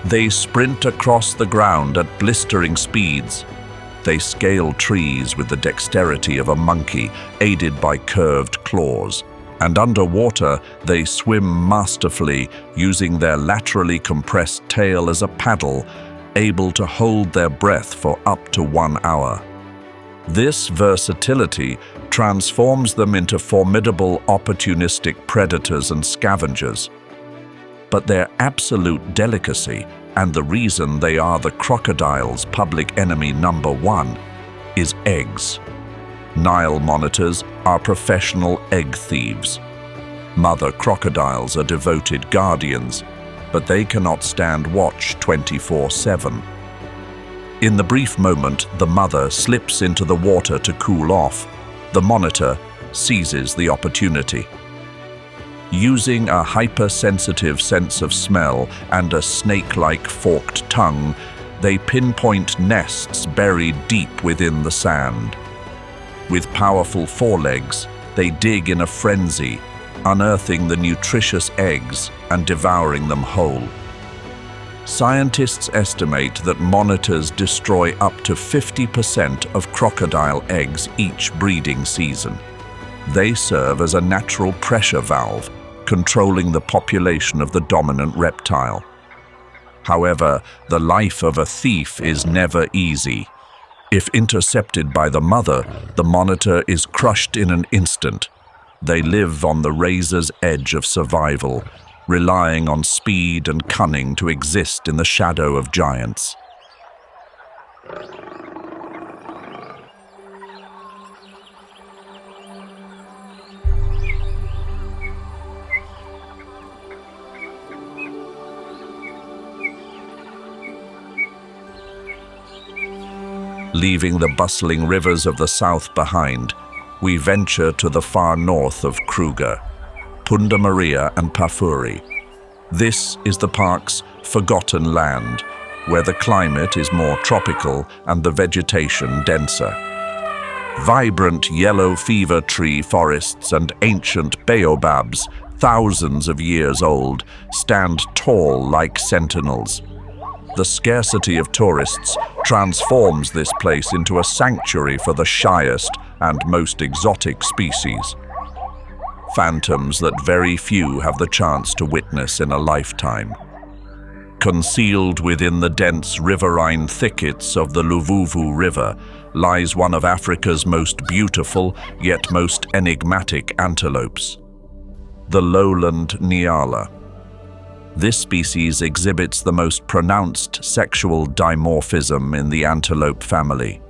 They sprint across the ground at blistering speeds. They scale trees with the dexterity of a monkey, aided by curved claws. And underwater, they swim masterfully, using their laterally compressed tail as a paddle, able to hold their breath for up to 1 hour. This versatility transforms them into formidable opportunistic predators and scavengers. But their absolute delicacy, and the reason they are the crocodile's public enemy number 1, is eggs. Nile monitors are professional egg thieves. Mother crocodiles are devoted guardians, but they cannot stand watch 24/7. In the brief moment the mother slips into the water to cool off, the monitor seizes the opportunity. Using a hypersensitive sense of smell and a snake-like forked tongue, they pinpoint nests buried deep within the sand. With powerful forelegs, they dig in a frenzy, unearthing the nutritious eggs and devouring them whole. Scientists estimate that monitors destroy up to 50% of crocodile eggs each breeding season. They serve as a natural pressure valve, controlling the population of the dominant reptile. However, the life of a thief is never easy. If intercepted by the mother, the monitor is crushed in an instant. They live on the razor's edge of survival, relying on speed and cunning to exist in the shadow of giants. Leaving the bustling rivers of the south behind, we venture to the far north of Kruger, Punda Maria and Pafuri. This is the park's forgotten land, where the climate is more tropical and the vegetation denser. Vibrant yellow fever tree forests and ancient baobabs, thousands of years old, stand tall like sentinels. The scarcity of tourists transforms this place into a sanctuary for the shyest and most exotic species. Phantoms that very few have the chance to witness in a lifetime. Concealed within the dense riverine thickets of the Luvuvu River lies one of Africa's most beautiful yet most enigmatic antelopes, the lowland Nyala. This species exhibits the most pronounced sexual dimorphism in the antelope family.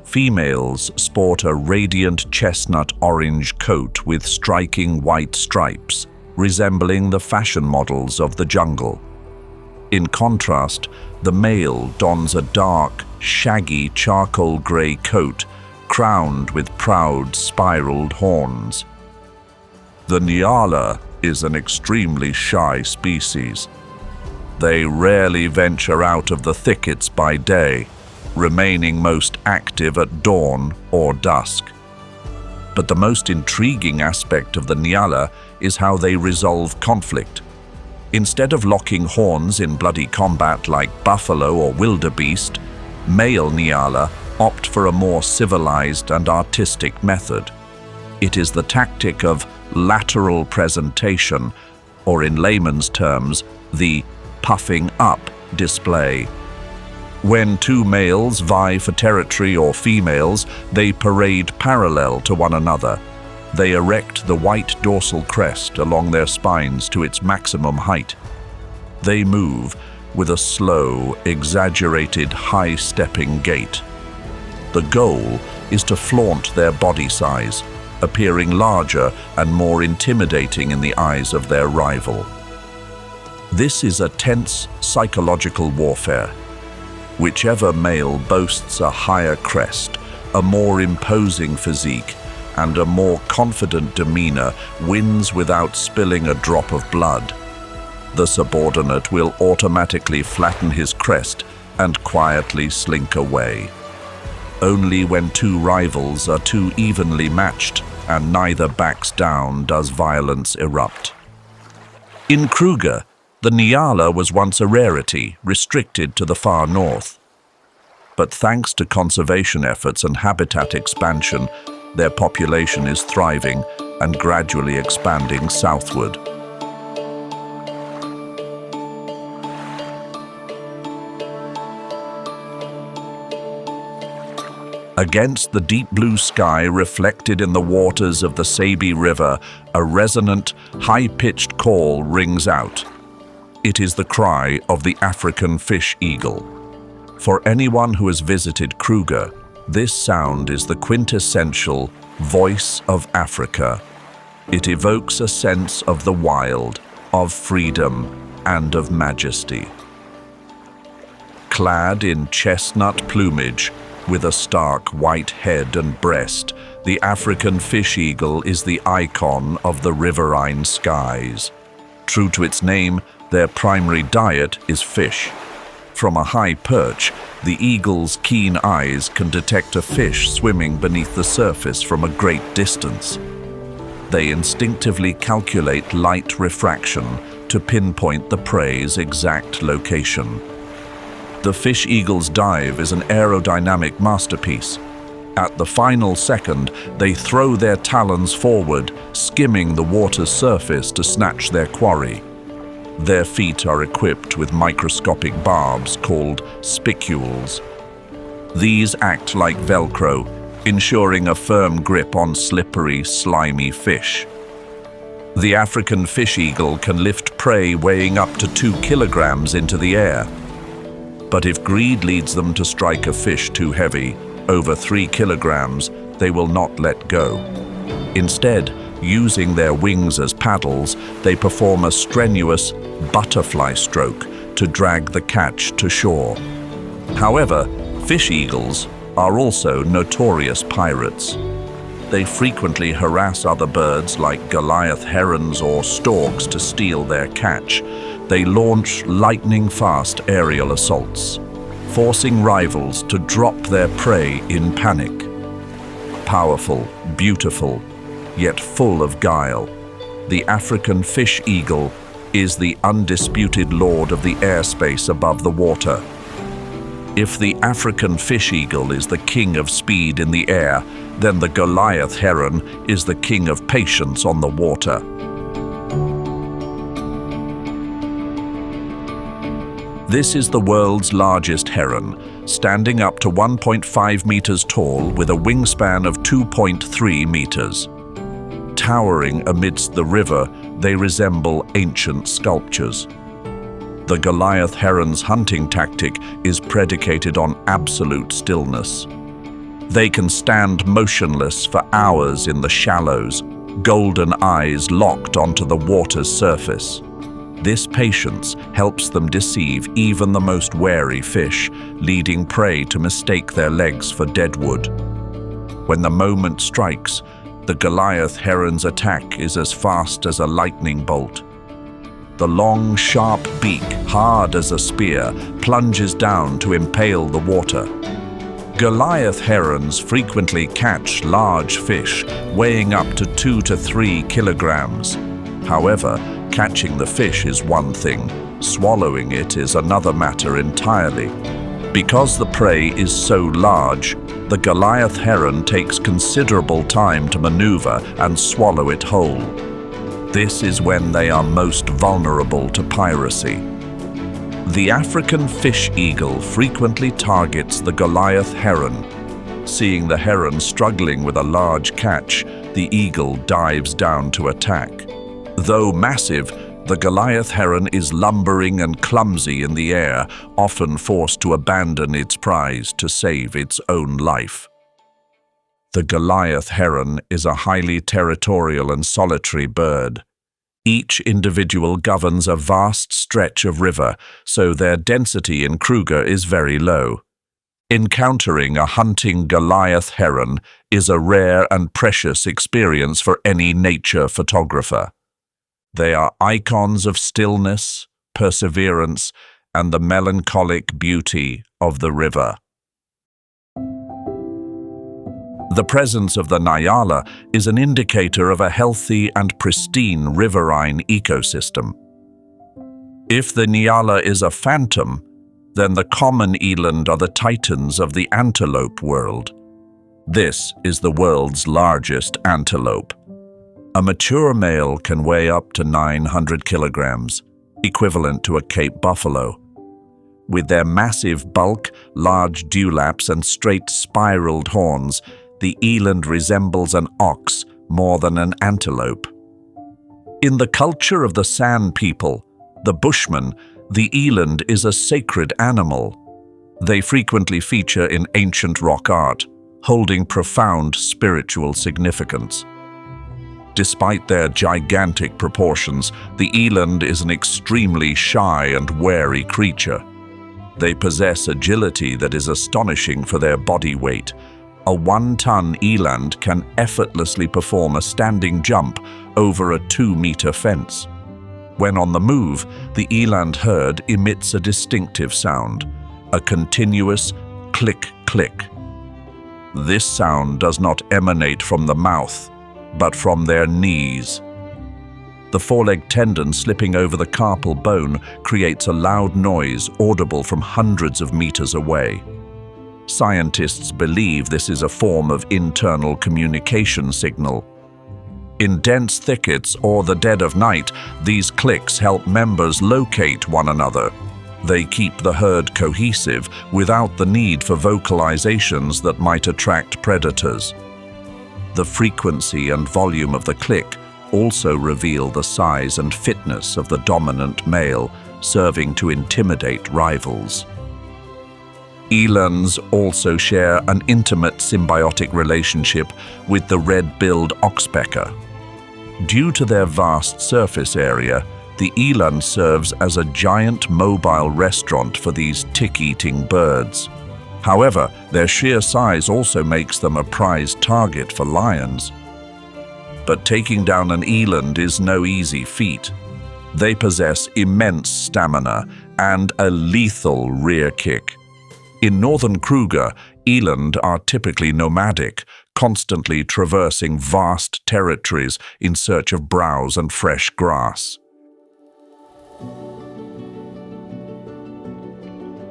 Females sport a radiant chestnut-orange coat with striking white stripes, resembling the fashion models of the jungle. In contrast, the male dons a dark, shaggy charcoal-gray coat, crowned with proud, spiraled horns. The Nyala is an extremely shy species. They rarely venture out of the thickets by day, remaining most active at dawn or dusk. But the most intriguing aspect of the Nyala is how they resolve conflict. Instead of locking horns in bloody combat like buffalo or wildebeest, male Nyala opt for a more civilized and artistic method. It is the tactic of lateral presentation, or in layman's terms, the puffing up display. When two males vie for territory or females, they parade parallel to one another. They erect the white dorsal crest along their spines to its maximum height. They move with a slow, exaggerated, high-stepping gait. The goal is to flaunt their body size, appearing larger and more intimidating in the eyes of their rival. This is a tense psychological warfare. Whichever male boasts a higher crest, a more imposing physique, and a more confident demeanor wins without spilling a drop of blood. The subordinate will automatically flatten his crest and quietly slink away. Only when two rivals are too evenly matched and neither backs down does violence erupt. In Kruger, the Nyala was once a rarity, restricted to the far north. But thanks to conservation efforts and habitat expansion, their population is thriving and gradually expanding southward. Against the deep blue sky reflected in the waters of the Sabi River, a resonant, high-pitched call rings out. It is the cry of the African fish eagle. For anyone who has visited Kruger, this sound is the quintessential voice of Africa. It evokes a sense of the wild, of freedom, and of majesty. Clad in chestnut plumage, with a stark white head and breast, the African fish eagle is the icon of the riverine skies. True to its name, their primary diet is fish. From a high perch, the eagle's keen eyes can detect a fish swimming beneath the surface from a great distance. They instinctively calculate light refraction to pinpoint the prey's exact location. The fish eagle's dive is an aerodynamic masterpiece. At the final second, they throw their talons forward, skimming the water's surface to snatch their quarry. Their feet are equipped with microscopic barbs called spicules. These act like Velcro, ensuring a firm grip on slippery, slimy fish. The African fish eagle can lift prey weighing up to 2 kilograms into the air. But if greed leads them to strike a fish too heavy, over 3 kilograms, they will not let go. Instead, using their wings as paddles, they perform a strenuous butterfly stroke to drag the catch to shore. However, fish eagles are also notorious pirates. They frequently harass other birds like Goliath herons or storks to steal their catch. They launch lightning-fast aerial assaults, forcing rivals to drop their prey in panic. Powerful, beautiful, yet full of guile, the African fish eagle is the undisputed lord of the airspace above the water. If the African fish eagle is the king of speed in the air, then the Goliath heron is the king of patience on the water. This is the world's largest heron, standing up to 1.5 meters tall with a wingspan of 2.3 meters. Towering amidst the river, they resemble ancient sculptures. The Goliath heron's hunting tactic is predicated on absolute stillness. They can stand motionless for hours in the shallows, golden eyes locked onto the water's surface. This patience helps them deceive even the most wary fish, leading prey to mistake their legs for dead wood. When the moment strikes, the Goliath heron's attack is as fast as a lightning bolt. The long, sharp beak, hard as a spear, plunges down to impale the water. Goliath herons frequently catch large fish, weighing up to 2 to 3 kilograms. However, catching the fish is one thing, swallowing it is another matter entirely. Because the prey is so large, the Goliath heron takes considerable time to maneuver and swallow it whole. This is when they are most vulnerable to piracy. The African fish eagle frequently targets the Goliath heron. Seeing the heron struggling with a large catch, the eagle dives down to attack. Though massive, the Goliath heron is lumbering and clumsy in the air, often forced to abandon its prize to save its own life. The Goliath heron is a highly territorial and solitary bird. Each individual governs a vast stretch of river, so their density in Kruger is very low. Encountering a hunting Goliath heron is a rare and precious experience for any nature photographer. They are icons of stillness, perseverance, and the melancholic beauty of the river. The presence of the Nyala is an indicator of a healthy and pristine riverine ecosystem. If the Nyala is a phantom, then the common eland are the titans of the antelope world. This is the world's largest antelope. A mature male can weigh up to 900 kilograms, equivalent to a Cape buffalo. With their massive bulk, large dewlaps, and straight spiraled horns, the eland resembles an ox more than an antelope. In the culture of the San people, the Bushmen, the eland is a sacred animal. They frequently feature in ancient rock art, holding profound spiritual significance. Despite their gigantic proportions, the eland is an extremely shy and wary creature. They possess agility that is astonishing for their body weight. A 1-ton eland can effortlessly perform a standing jump over a 2-meter fence. When on the move, the eland herd emits a distinctive sound, a continuous click-click. This sound does not emanate from the mouth, but from their knees. The foreleg tendon slipping over the carpal bone creates a loud noise audible from hundreds of meters away. Scientists believe this is a form of internal communication signal. In dense thickets or the dead of night, these clicks help members locate one another. They keep the herd cohesive without the need for vocalizations that might attract predators. The frequency and volume of the click also reveal the size and fitness of the dominant male, serving to intimidate rivals. Elands also share an intimate symbiotic relationship with the red-billed oxpecker. Due to their vast surface area, the eland serves as a giant mobile restaurant for these tick-eating birds. However, their sheer size also makes them a prized target for lions. But taking down an eland is no easy feat. They possess immense stamina and a lethal rear kick. In northern Kruger, eland are typically nomadic, constantly traversing vast territories in search of browse and fresh grass.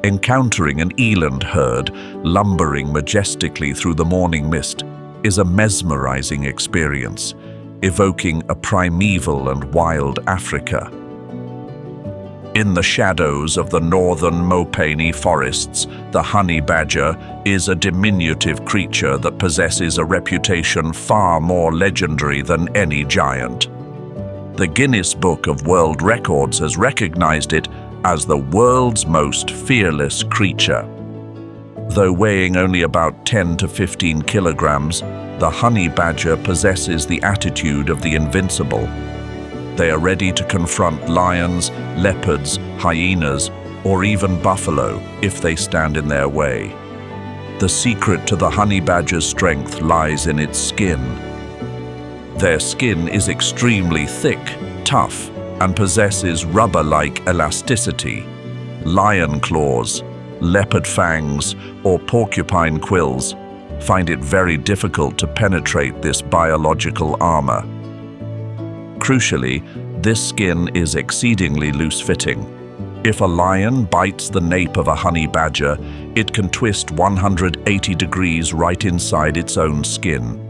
Encountering an eland herd lumbering majestically through the morning mist is a mesmerizing experience, evoking a primeval and wild Africa. In the shadows of the northern Mopane forests, the honey badger is a diminutive creature that possesses a reputation far more legendary than any giant. The Guinness Book of World Records has recognized it as the world's most fearless creature. Though weighing only about 10 to 15 kilograms, the honey badger possesses the attitude of the invincible. They are ready to confront lions, leopards, hyenas, or even buffalo if they stand in their way. The secret to the honey badger's strength lies in its skin. Their skin is extremely thick, tough, and possesses rubber-like elasticity. Lion claws, leopard fangs, or porcupine quills find it very difficult to penetrate this biological armor. Crucially, this skin is exceedingly loose-fitting. If a lion bites the nape of a honey badger, it can twist 180 degrees right inside its own skin.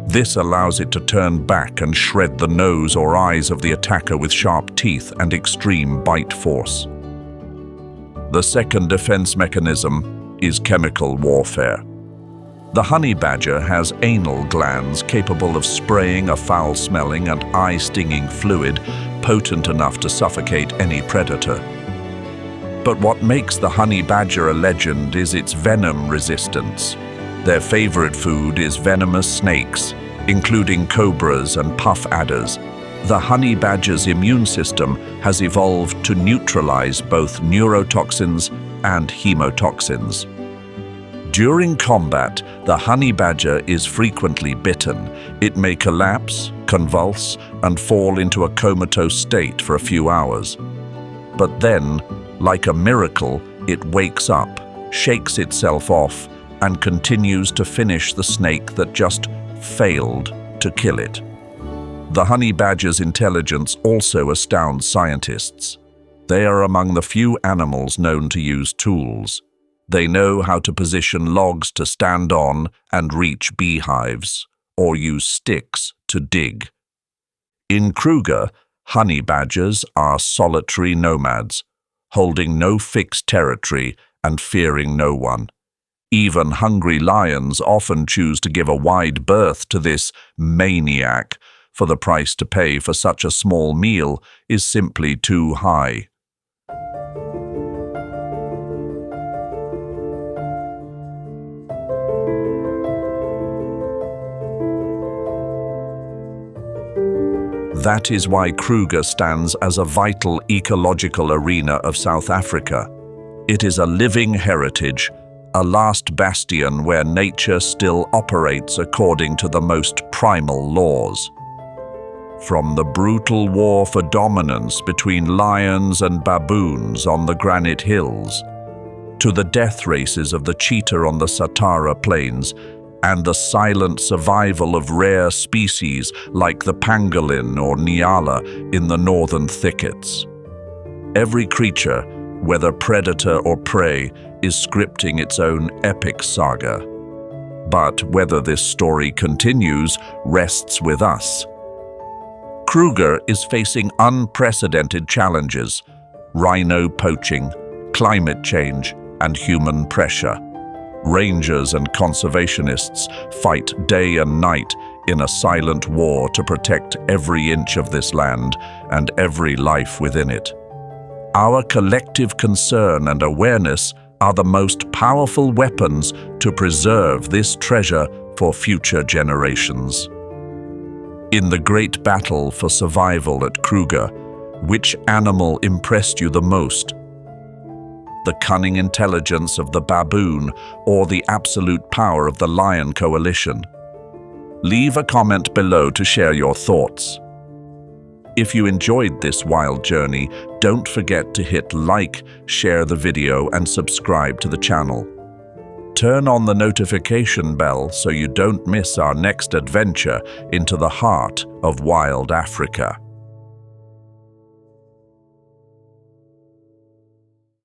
This allows it to turn back and shred the nose or eyes of the attacker with sharp teeth and extreme bite force. The second defense mechanism is chemical warfare. The honey badger has anal glands capable of spraying a foul-smelling and eye-stinging fluid potent enough to suffocate any predator. But what makes the honey badger a legend is its venom resistance. Their favorite food is venomous snakes, including cobras and puff adders. The honey badger's immune system has evolved to neutralize both neurotoxins and hemotoxins. During combat, the honey badger is frequently bitten. It may collapse, convulse, and fall into a comatose state for a few hours. But then, like a miracle, it wakes up, shakes itself off, and continues to finish the snake that just failed to kill it. The honey badger's intelligence also astounds scientists. They are among the few animals known to use tools. They know how to position logs to stand on and reach beehives, or use sticks to dig. In Kruger, honey badgers are solitary nomads, holding no fixed territory and fearing no one. Even hungry lions often choose to give a wide berth to this maniac, for the price to pay for such a small meal is simply too high. That is why Kruger stands as a vital ecological arena of South Africa. It is a living heritage, a last bastion where nature still operates according to the most primal laws. From the brutal war for dominance between lions and baboons on the granite hills, to the death races of the cheetah on the Satara plains, and the silent survival of rare species like the pangolin or nyala in the northern thickets. Every creature, whether predator or prey, is scripting its own epic saga. But whether this story continues rests with us. Kruger is facing unprecedented challenges: rhino poaching, climate change, and human pressure. Rangers and conservationists fight day and night in a silent war to protect every inch of this land and every life within it. Our collective concern and awareness are the most powerful weapons to preserve this treasure for future generations. In the great battle for survival at Kruger, which animal impressed you the most? The cunning intelligence of the baboon or the absolute power of the lion coalition? Leave a comment below to share your thoughts. If you enjoyed this wild journey, don't forget to hit like, share the video, and subscribe to the channel. Turn on the notification bell so you don't miss our next adventure into the heart of wild Africa.